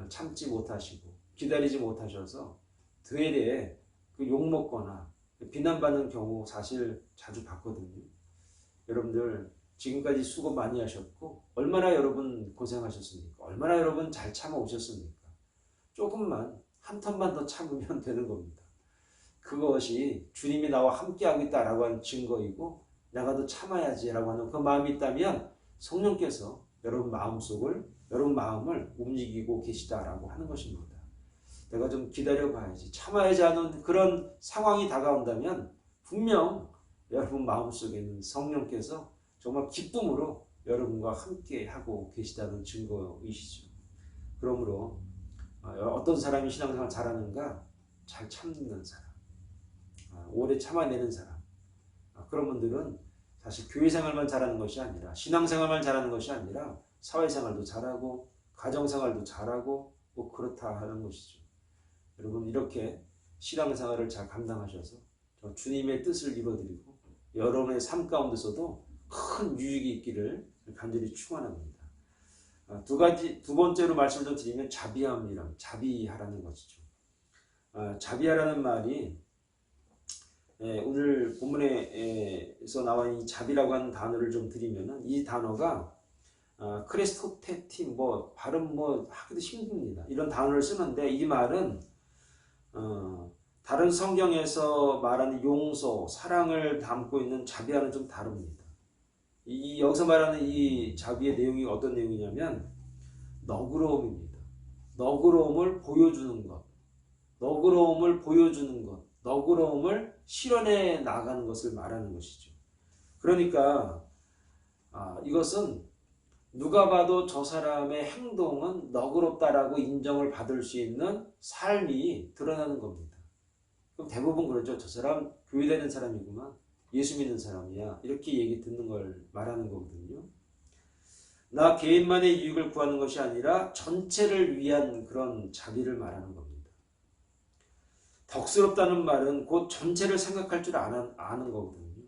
참지 못하시고 기다리지 못하셔서 되레 그 욕먹거나 비난받는 경우 사실 자주 봤거든요. 여러분들 지금까지 수고 많이 하셨고 얼마나 여러분 고생하셨습니까? 얼마나 여러분 잘 참아오셨습니까? 조금만 한 턴만 더 참으면 되는 겁니다. 그것이 주님이 나와 함께하겠다라고 하는 증거이고 내가 더 참아야지라고 하는 그 마음이 있다면 성령께서 여러분 마음을 움직이고 계시다라고 하는 것입니다. 내가 좀 기다려봐야지 참아야지 하는 그런 상황이 다가온다면 분명 여러분 마음속에는 성령께서 정말 기쁨으로 여러분과 함께하고 계시다는 증거이시죠. 그러므로 어떤 사람이 신앙생활 잘하는가? 잘 참는 사람, 오래 참아내는 사람. 그런 분들은 사실 교회생활만 잘하는 것이 아니라 신앙생활만 잘하는 것이 아니라 사회생활도 잘하고 가정생활도 잘하고 뭐 그렇다 하는 것이죠. 여러분 이렇게 신앙생활을 잘 감당하셔서 주님의 뜻을 이루어드리고 여러분의 삶 가운데서도 큰 유익이 있기를 간절히 축원합니다. 두 번째로 말씀을 좀 드리면 자비하라는 것이죠. 자비하라는 말이 오늘 본문에서 나와 있는 자비라고 하는 단어를 좀 드리면은 이 단어가 크레스토테팀 발음 하기도 힘듭니다. 이런 단어를 쓰는데 이 말은 다른 성경에서 말하는 용서, 사랑을 담고 있는 자비와는 좀 다릅니다. 여기서 말하는 이 자비의 내용이 어떤 내용이냐면 너그러움입니다. 너그러움을 보여주는 것, 너그러움을 실현해 나가는 것을 말하는 것이죠. 그러니까 이것은 누가 봐도 저 사람의 행동은 너그럽다라고 인정을 받을 수 있는 삶이 드러나는 겁니다. 그럼 대부분 그러죠. 저 사람 교회 다니는 사람이구만. 예수 믿는 사람이야. 이렇게 얘기 듣는 걸 말하는 거거든요. 나 개인만의 유익을 구하는 것이 아니라 전체를 위한 그런 자비를 말하는 겁니다. 덕스럽다는 말은 곧 전체를 생각할 줄 아는 거거든요.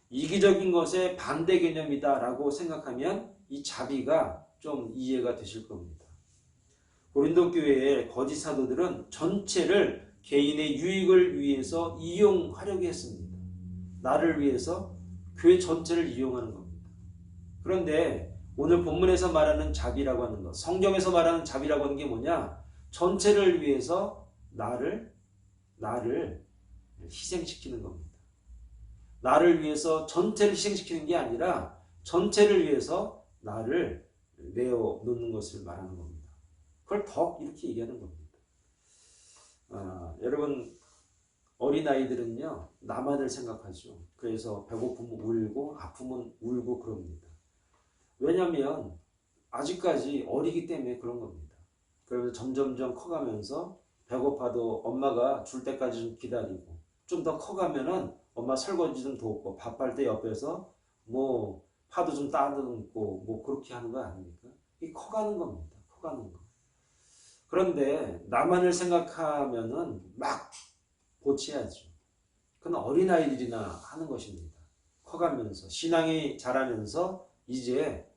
이기적인 것에 반대 개념이다라고 생각하면 이 자비가 좀 이해가 되실 겁니다. 고린도 교회의 거짓 사도들은 전체를 개인의 유익을 위해서 이용하려고 했습니다. 나를 위해서 교회 전체를 이용하는 겁니다. 그런데 오늘 본문에서 말하는 자비라고 하는 것, 성경에서 말하는 자비라고 하는 게 뭐냐? 전체를 위해서 나를 희생시키는 겁니다. 나를 위해서 전체를 희생시키는 게 아니라 전체를 위해서 나를 내어놓는 것을 말하는 겁니다. 그걸 더 이렇게 얘기하는 겁니다. 여러분 어린아이들은요 나만을 생각하죠. 그래서 배고프면 울고 아프면 울고 그럽니다. 왜냐하면 아직까지 어리기 때문에 그런 겁니다. 그러면서 점점점 커가면서 배고파도 엄마가 줄 때까지 좀 기다리고 좀 더 커가면은 엄마 설거지 좀 돕고 밥할 때 옆에서 뭐 파도 좀 따듬고 뭐 그렇게 하는 거 아닙니까? 이 커가는 겁니다. 커가는 거. 그런데 나만을 생각하면은 막 고쳐야죠. 그건 어린아이들이나 하는 것입니다. 커가면서 신앙이 자라면서 이제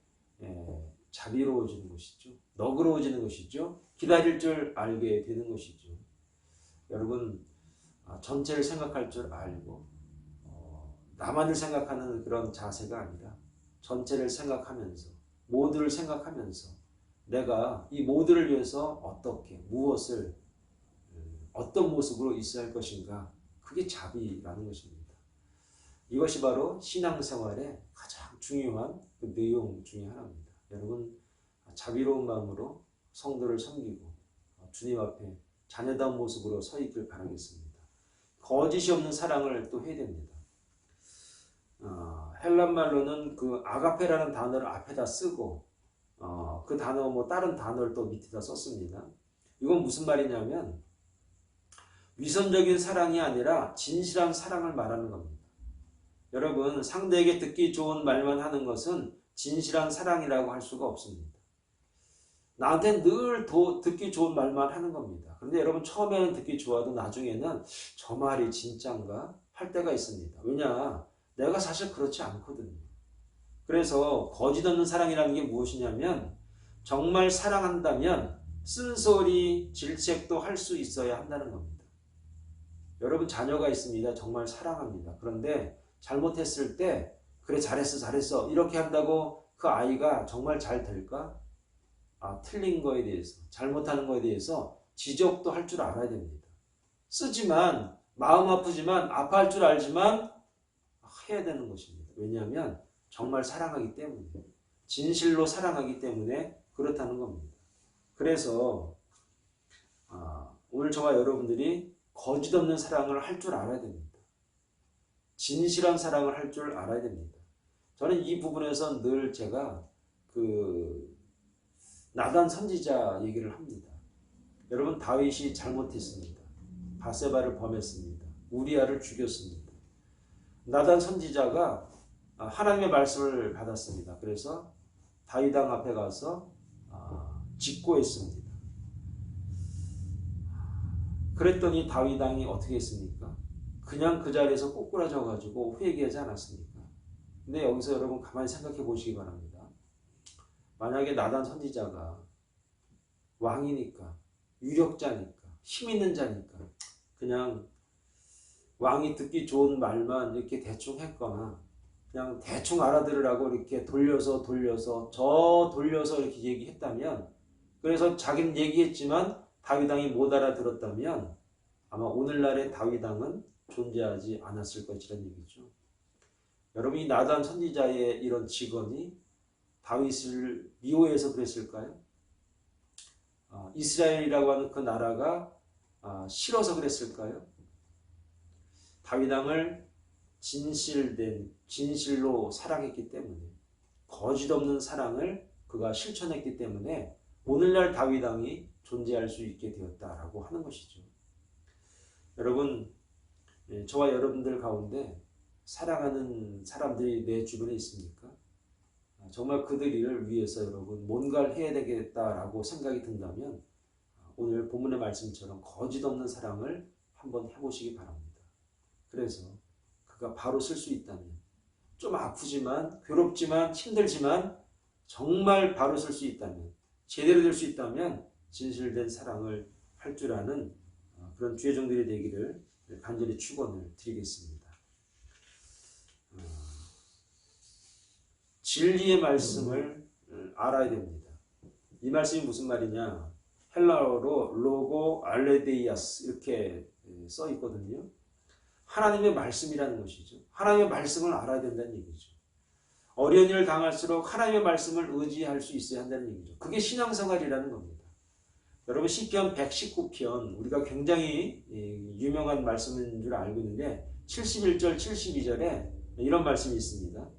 자비로워지는 것이죠. 너그러워지는 것이죠. 기다릴 줄 알게 되는 것이죠. 여러분 전체를 생각할 줄 알고 나만을 생각하는 그런 자세가 아니라 전체를 생각하면서 모두를 생각하면서 내가 이 모두를 위해서 어떻게 무엇을 어떤 모습으로 있어야 할 것인가 그게 자비라는 것입니다. 이것이 바로 신앙생활의 가장 중요한 그 내용 중에 하나입니다. 여러분 자비로운 마음으로 성도를 섬기고 주님 앞에 자녀다운 모습으로 서 있길 바라겠습니다. 거짓이 없는 사랑을 또 해야 됩니다. 헬란 말로는 그 아가페라는 단어를 앞에다 쓰고 그 단어 뭐 다른 단어를 또 밑에다 썼습니다. 이건 무슨 말이냐면 위선적인 사랑이 아니라 진실한 사랑을 말하는 겁니다. 여러분 상대에게 듣기 좋은 말만 하는 것은 진실한 사랑이라고 할 수가 없습니다. 나한테 늘 듣기 좋은 말만 하는 겁니다. 그런데 여러분 처음에는 듣기 좋아도 나중에는 저 말이 진짠가 할 때가 있습니다. 왜냐? 내가 사실 그렇지 않거든요. 그래서 거짓 없는 사랑이라는 게 무엇이냐면 정말 사랑한다면 쓴소리, 질책도 할 수 있어야 한다는 겁니다. 여러분 자녀가 있습니다. 정말 사랑합니다. 그런데 잘못했을 때 그래 잘했어 이렇게 한다고 그 아이가 정말 잘 될까? 틀린 거에 대해서 잘못하는 거에 대해서 지적도 할 줄 알아야 됩니다. 쓰지만 마음 아프지만 아파할 줄 알지만 해야 되는 것입니다. 왜냐하면 정말 사랑하기 때문에 진실로 사랑하기 때문에 그렇다는 겁니다. 그래서 오늘 저와 여러분들이 거짓 없는 사랑을 할 줄 알아야 됩니다. 진실한 사랑을 할 줄 알아야 됩니다. 저는 이 부분에서 늘 제가 나단 선지자 얘기를 합니다. 여러분 다윗이 잘못했습니다. 바세바를 범했습니다. 우리아를 죽였습니다. 나단 선지자가 하나님의 말씀을 받았습니다. 그래서 다윗 왕 앞에 가서 직고했습니다. 그랬더니 다윗 왕이 어떻게 했습니까? 그냥 그 자리에서 꼬꾸라져 가지고 회개하지 않았습니까? 근데 여기서 여러분 가만히 생각해 보시기 바랍니다. 만약에 나단 선지자가 왕이니까 유력자니까 힘 있는 자니까 그냥 왕이 듣기 좋은 말만 이렇게 대충 했거나 그냥 대충 알아들으라고 이렇게 돌려서 이렇게 얘기했다면 그래서 자기는 얘기했지만 다윗 왕이 못 알아들었다면 아마 오늘날의 다윗 왕은 존재하지 않았을 것이라는 얘기죠. 여러분 이 나단 선지자의 이런 직언이 다윗을 미워해서 그랬을까요? 이스라엘이라고 하는 그 나라가 싫어서 그랬을까요? 다윗 왕을 진실로 사랑했기 때문에 거짓 없는 사랑을 그가 실천했기 때문에 오늘날 다윗 왕이 존재할 수 있게 되었다라고 하는 것이죠. 여러분 저와 여러분들 가운데 사랑하는 사람들이 내 주변에 있습니까? 정말 그들을 위해서 여러분 뭔가를 해야 되겠다라고 생각이 든다면 오늘 본문의 말씀처럼 거짓 없는 사랑을 한번 해보시기 바랍니다. 그래서 그가 바로 쓸 수 있다면 좀 아프지만 괴롭지만 힘들지만 정말 바로 쓸 수 있다면 제대로 될 수 있다면 진실된 사랑을 할 줄 아는 그런 주의 종들이 되기를 간절히 축원을 드리겠습니다. 진리의 말씀을 알아야 됩니다. 이 말씀이 무슨 말이냐? 헬라어로 로고 알레데이아스 이렇게 써 있거든요. 하나님의 말씀이라는 것이죠. 하나님의 말씀을 알아야 된다는 얘기죠. 어려운 일을 당할수록 하나님의 말씀을 의지할 수 있어야 한다는 얘기죠. 그게 신앙생활이라는 겁니다. 여러분 시편 119편 우리가 굉장히 유명한 말씀인 줄 알고 있는데 71절 72절에 이런 말씀이 있습니다.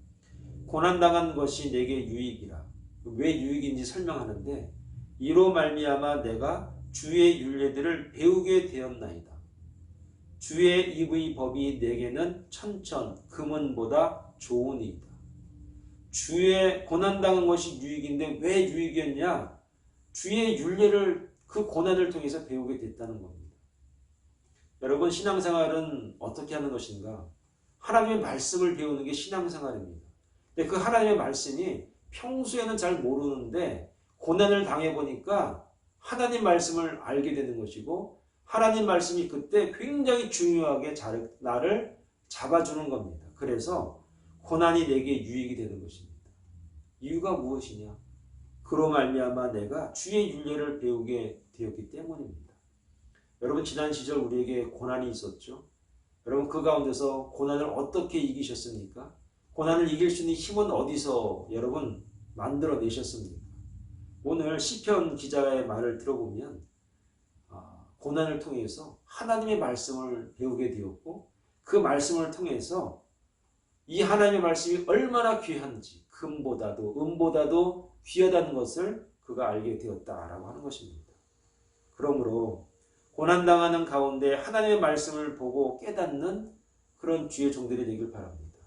고난당한 것이 내게 유익이라. 왜 유익인지 설명하는데 이로 말미암아 내가 주의 율례들을 배우게 되었나이다. 주의 입의 법이 내게는 천천 금은보다 좋으니이다. 주의 고난당한 것이 유익인데 왜 유익이었냐? 주의 율례를 그 고난을 통해서 배우게 됐다는 겁니다. 여러분, 신앙생활은 어떻게 하는 것인가? 하나님의 말씀을 배우는 게 신앙생활입니다. 근데 그 하나님의 말씀이 평소에는 잘 모르는데 고난을 당해보니까 하나님 말씀을 알게 되는 것이고, 하나님 말씀이 그때 굉장히 중요하게 나를 잡아주는 겁니다. 그래서 고난이 내게 유익이 되는 것입니다. 이유가 무엇이냐? 그로 말미암아 내가 주의 윤례를 배우게 되었기 때문입니다. 여러분, 지난 시절 우리에게 고난이 있었죠. 여러분, 그 가운데서 고난을 어떻게 이기셨습니까? 고난을 이길 수 있는 힘은 어디서 여러분 만들어내셨습니까? 오늘 시편 기자의 말을 들어보면 고난을 통해서 하나님의 말씀을 배우게 되었고, 그 말씀을 통해서 이 하나님의 말씀이 얼마나 귀한지, 금보다도 은보다도 귀하다는 것을 그가 알게 되었다라고 하는 것입니다. 그러므로 고난당하는 가운데 하나님의 말씀을 보고 깨닫는 그런 주의 종들이 되길 바랍니다.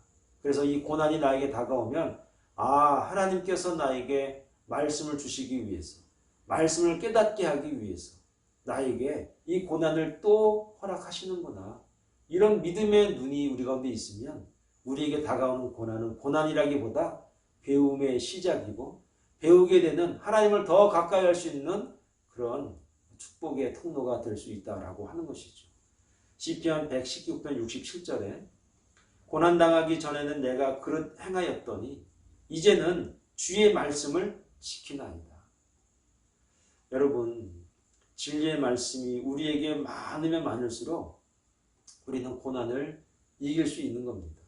그래서 이 고난이 나에게 다가오면 하나님께서 나에게 말씀을 주시기 위해서, 말씀을 깨닫게 하기 위해서 나에게 이 고난을 또 허락하시는구나. 이런 믿음의 눈이 우리 가운데 있으면 우리에게 다가오는 고난은 고난이라기보다 배움의 시작이고, 배우게 되는 하나님을 더 가까이 할 수 있는 그런 축복의 통로가 될 수 있다라고 하는 것이죠. 시편 119편 67절에 고난당하기 전에는 내가 그릇 행하였더니 이제는 주의 말씀을 지키나이다. 여러분, 진리의 말씀이 우리에게 많으면 많을수록 우리는 고난을 이길 수 있는 겁니다.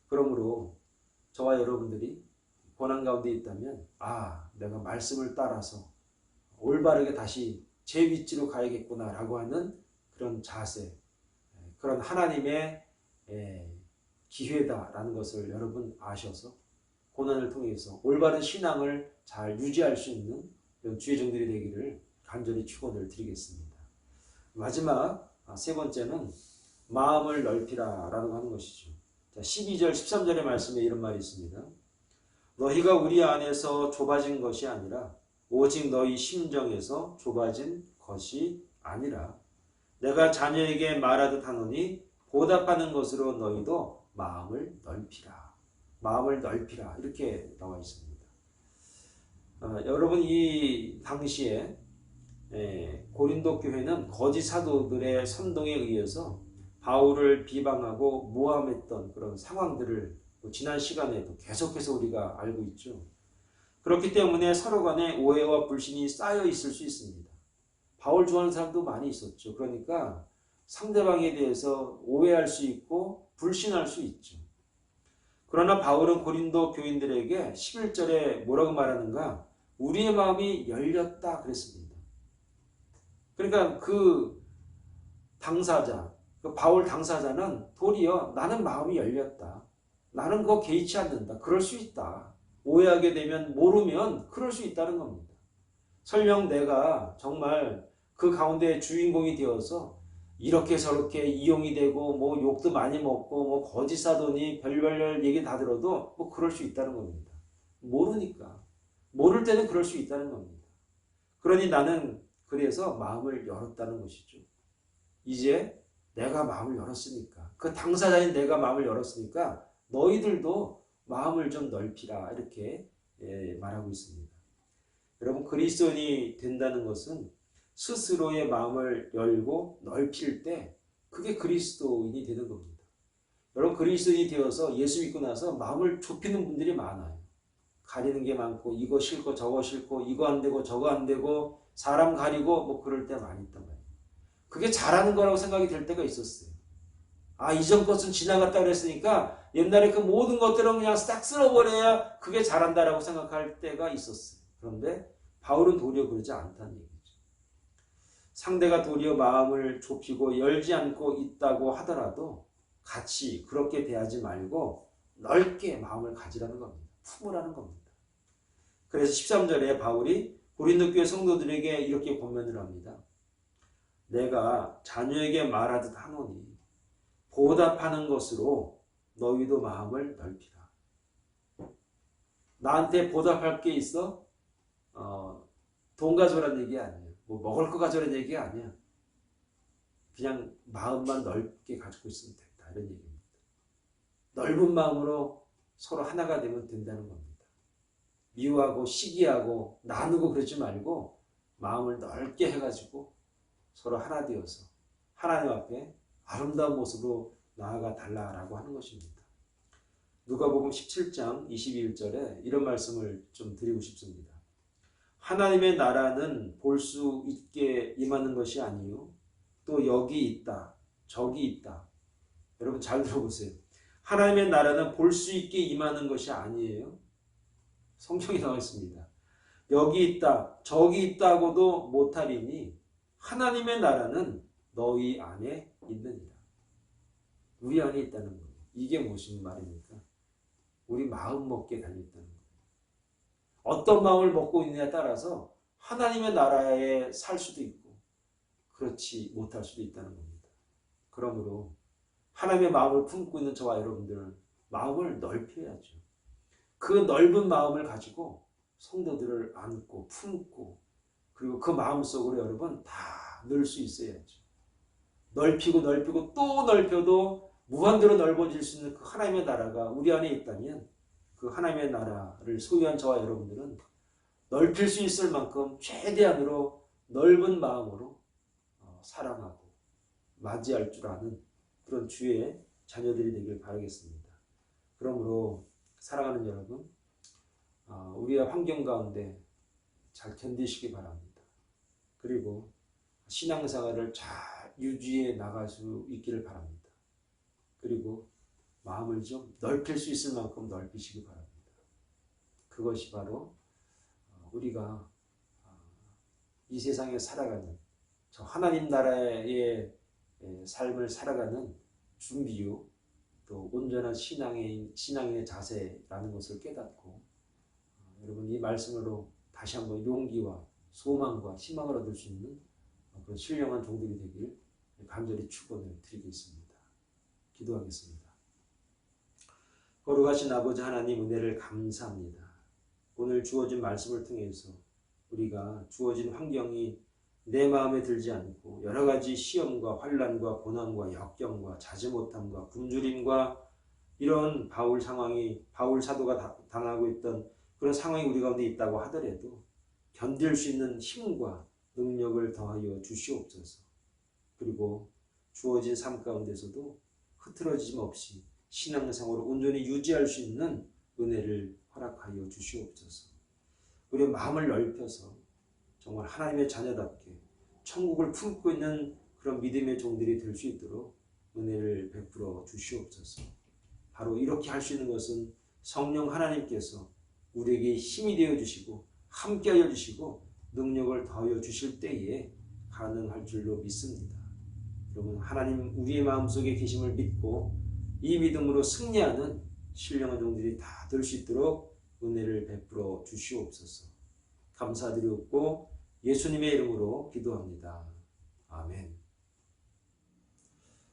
그러므로 저와 여러분들이 고난 가운데 있다면 내가 말씀을 따라서 올바르게 다시 제 위치로 가야겠구나라고 하는 그런 자세, 그런 하나님의 기회다라는 것을 여러분 아셔서 고난을 통해서 올바른 신앙을 잘 유지할 수 있는 주의 종들이 되기를 간절히 축원을 드리겠습니다. 마지막 세 번째는 마음을 넓히라라고 하는 것이죠. 12절 13절의 말씀에 이런 말이 있습니다. 너희가 우리 안에서 좁아진 것이 아니라 오직 너희 심정에서 좁아진 것이 아니라 내가 자녀에게 말하듯 하노니 보답하는 것으로 너희도 마음을 넓히라. 마음을 넓히라. 이렇게 나와 있습니다. 여러분, 이 당시에 고린도 교회는 거짓 사도들의 선동에 의해서 바울을 비방하고 모함했던 그런 상황들을 지난 시간에도 계속해서 우리가 알고 있죠. 그렇기 때문에 서로 간에 오해와 불신이 쌓여 있을 수 있습니다. 바울 좋아하는 사람도 많이 있었죠. 그러니까 상대방에 대해서 오해할 수 있고 불신할 수 있죠. 그러나 바울은 고린도 교인들에게 11절에 뭐라고 말하는가? 우리의 마음이 열렸다 그랬습니다. 그러니까 그 당사자, 그 바울 당사자는 도리어 나는 마음이 열렸다. 나는 그거 개의치 않는다. 그럴 수 있다. 오해하게 되면, 모르면 그럴 수 있다는 겁니다. 설령 내가 정말 그 가운데 주인공이 되어서 이렇게 저렇게 이용이 되고 뭐 욕도 많이 먹고 뭐 거짓 사도니 별별 얘기 다 들어도 뭐 그럴 수 있다는 겁니다. 모르니까. 모를 때는 그럴 수 있다는 겁니다. 그러니 나는 그래서 마음을 열었다는 것이죠. 이제 내가 마음을 열었으니까, 그 당사자인 내가 마음을 열었으니까 너희들도 마음을 좀 넓히라, 이렇게 말하고 있습니다. 여러분, 그리스도인이 된다는 것은 스스로의 마음을 열고 넓힐 때 그게 그리스도인이 되는 겁니다. 여러분, 그리스도인이 되어서 예수 믿고 나서 마음을 좁히는 분들이 많아요. 가리는 게 많고 이거 싫고 저거 싫고 이거 안 되고 저거 안 되고 사람 가리고 뭐 그럴 때 많이 있단 말이에요. 그게 잘하는 거라고 생각이 될 때가 있었어요. 이전 것은 지나갔다 그랬으니까 옛날에 그 모든 것들은 그냥 싹 쓸어버려야 그게 잘한다라고 생각할 때가 있었어요. 그런데 바울은 도리어 그러지 않다는 얘기죠. 상대가 도리어 마음을 좁히고 열지 않고 있다고 하더라도 같이 그렇게 대하지 말고 넓게 마음을 가지라는 겁니다. 품으라는 겁니다. 그래서 13절에 바울이 고린도 교회 성도들에게 이렇게 권면을 합니다. 내가 자녀에게 말하듯 하노니 보답하는 것으로 너희도 마음을 넓히라. 나한테 보답할 게 있어? 돈 가져라는 얘기 아니에요. 뭐 먹을 거 가져라는 얘기 아니야. 그냥 마음만 넓게 가지고 있으면 된다, 이런 얘기입니다. 넓은 마음으로 서로 하나가 되면 된다는 겁니다. 미워하고 시기하고 나누고 그러지 말고 마음을 넓게 해가지고 서로 하나 되어서 하나님 앞에 아름다운 모습으로 나아가 달라라고 하는 것입니다. 누가복음 17장 21절에 이런 말씀을 좀 드리고 싶습니다. 하나님의 나라는 볼 수 있게 임하는 것이 아니요 또 여기 있다 저기 있다. 여러분 잘 들어보세요. 하나님의 나라는 볼 수 있게 임하는 것이 아니에요. 성경에 나와 있습니다. 여기 있다 저기 있다고도 못하리니 하나님의 나라는 너희 안에 있느니라. 우리 안에 있다는 거예요. 이게 무슨 말입니까? 우리 마음 먹기에 달려있다는 거예요. 어떤 마음을 먹고 있느냐에 따라서 하나님의 나라에 살 수도 있고 그렇지 못할 수도 있다는 겁니다. 그러므로 하나님의 마음을 품고 있는 저와 여러분들은 마음을 넓혀야죠. 그 넓은 마음을 가지고 성도들을 안고 품고 그리고 그 마음속으로 여러분 다 넣을 수 있어야죠. 넓히고 넓히고 또 넓혀도 무한대로 넓어질 수 있는 그 하나님의 나라가 우리 안에 있다면 그 하나님의 나라를 소유한 저와 여러분들은 넓힐 수 있을 만큼 최대한으로 넓은 마음으로 사랑하고 맞이할 줄 아는 그런 주의 자녀들이 되길 바라겠습니다. 그러므로 사랑하는 여러분, 우리의 환경 가운데 잘 견디시기 바랍니다. 그리고 신앙생활을 잘 유지해 나갈 수 있기를 바랍니다. 그리고 마음을 좀 넓힐 수 있을 만큼 넓히시기 바랍니다. 그것이 바로 우리가 이 세상에 살아가는 저 하나님 나라의 삶을 살아가는 준비요 또 온전한 신앙의 자세라는 것을 깨닫고 여러분 이 말씀으로 다시 한번 용기와 소망과 희망을 얻을 수 있는 그런 신령한 종들이 되길 간절히 축원을 드리겠습니다. 기도하겠습니다. 거룩하신 아버지 하나님 은혜를 감사합니다. 오늘 주어진 말씀을 통해서 우리가 주어진 환경이 내 마음에 들지 않고 여러 가지 시험과 환난과 고난과 역경과 자지 못함과 굶주림과 이런 바울 사도가 당하고 있던 그런 상황이 우리 가운데 있다고 하더라도 견딜 수 있는 힘과 능력을 더하여 주시옵소서. 그리고 주어진 삶 가운데서도 흐트러짐 없이 신앙생활을 온전히 유지할 수 있는 은혜를 허락하여 주시옵소서. 우리의 마음을 넓혀서 정말 하나님의 자녀답게 천국을 품고 있는 그런 믿음의 종들이 될 수 있도록 은혜를 베풀어 주시옵소서. 바로 이렇게 할 수 있는 것은 성령 하나님께서 우리에게 힘이 되어 주시고 함께하여 주시고 능력을 더하여 주실 때에 가능할 줄로 믿습니다. 여러분 하나님 우리의 마음속에 계심을 믿고 이 믿음으로 승리하는 신령한 종들이 다 될 수 있도록 은혜를 베풀어 주시옵소서. 감사드리옵고 예수님의 이름으로 기도합니다. 아멘.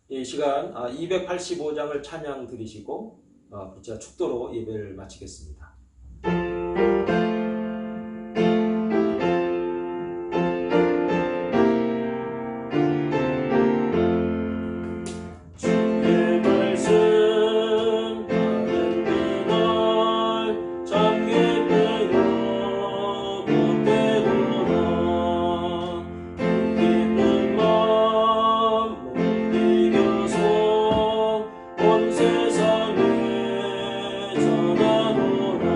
이 시간 285장을 찬양 드리시고 부차 축도로 예배를 마치겠습니다. 온 세상에 전하노라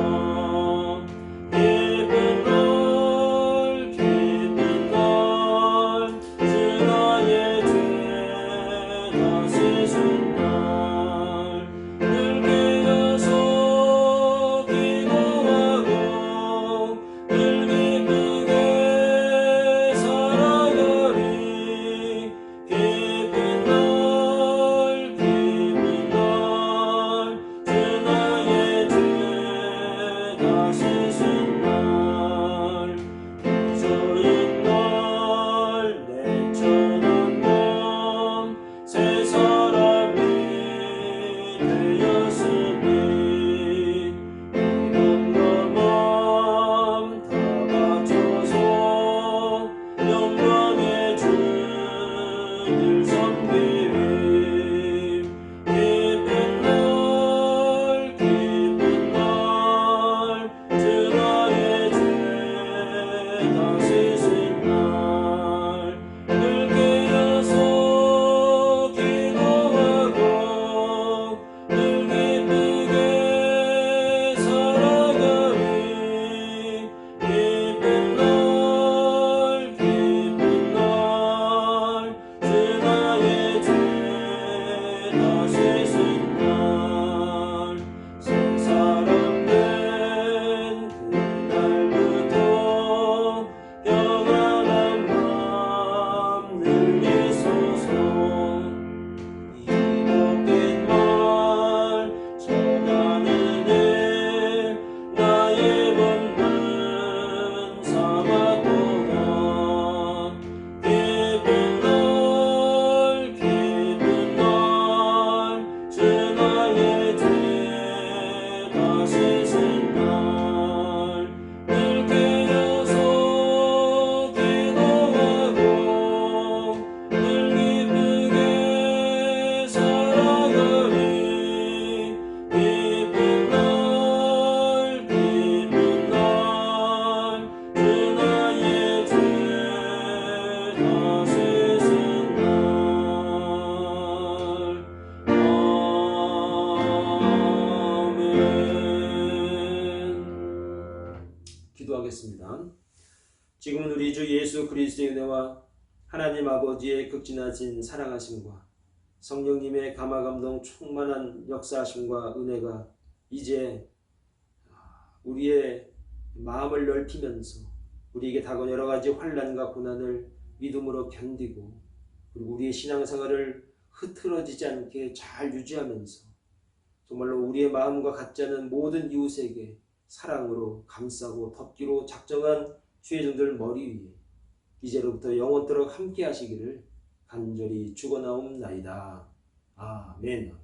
기도하겠습니다. 지금은 우리 주 예수 그리스도의 은혜와 하나님 아버지의 극진하신 사랑하심과 성령님의 감화감동 충만한 역사하심과 은혜가 이제 우리의 마음을 넓히면서 우리에게 다가온 여러 가지 환난과 고난을 믿음으로 견디고 그리고 우리의 신앙생활을 흐트러지지 않게 잘 유지하면서 정말로 우리의 마음과 같지 않은 모든 이웃에게 사랑으로 감싸고 덮기로 작정한 주의 종들 머리 위에 이제로부터 영원토록 함께 하시기를 간절히 축원하옵나이다. 아멘.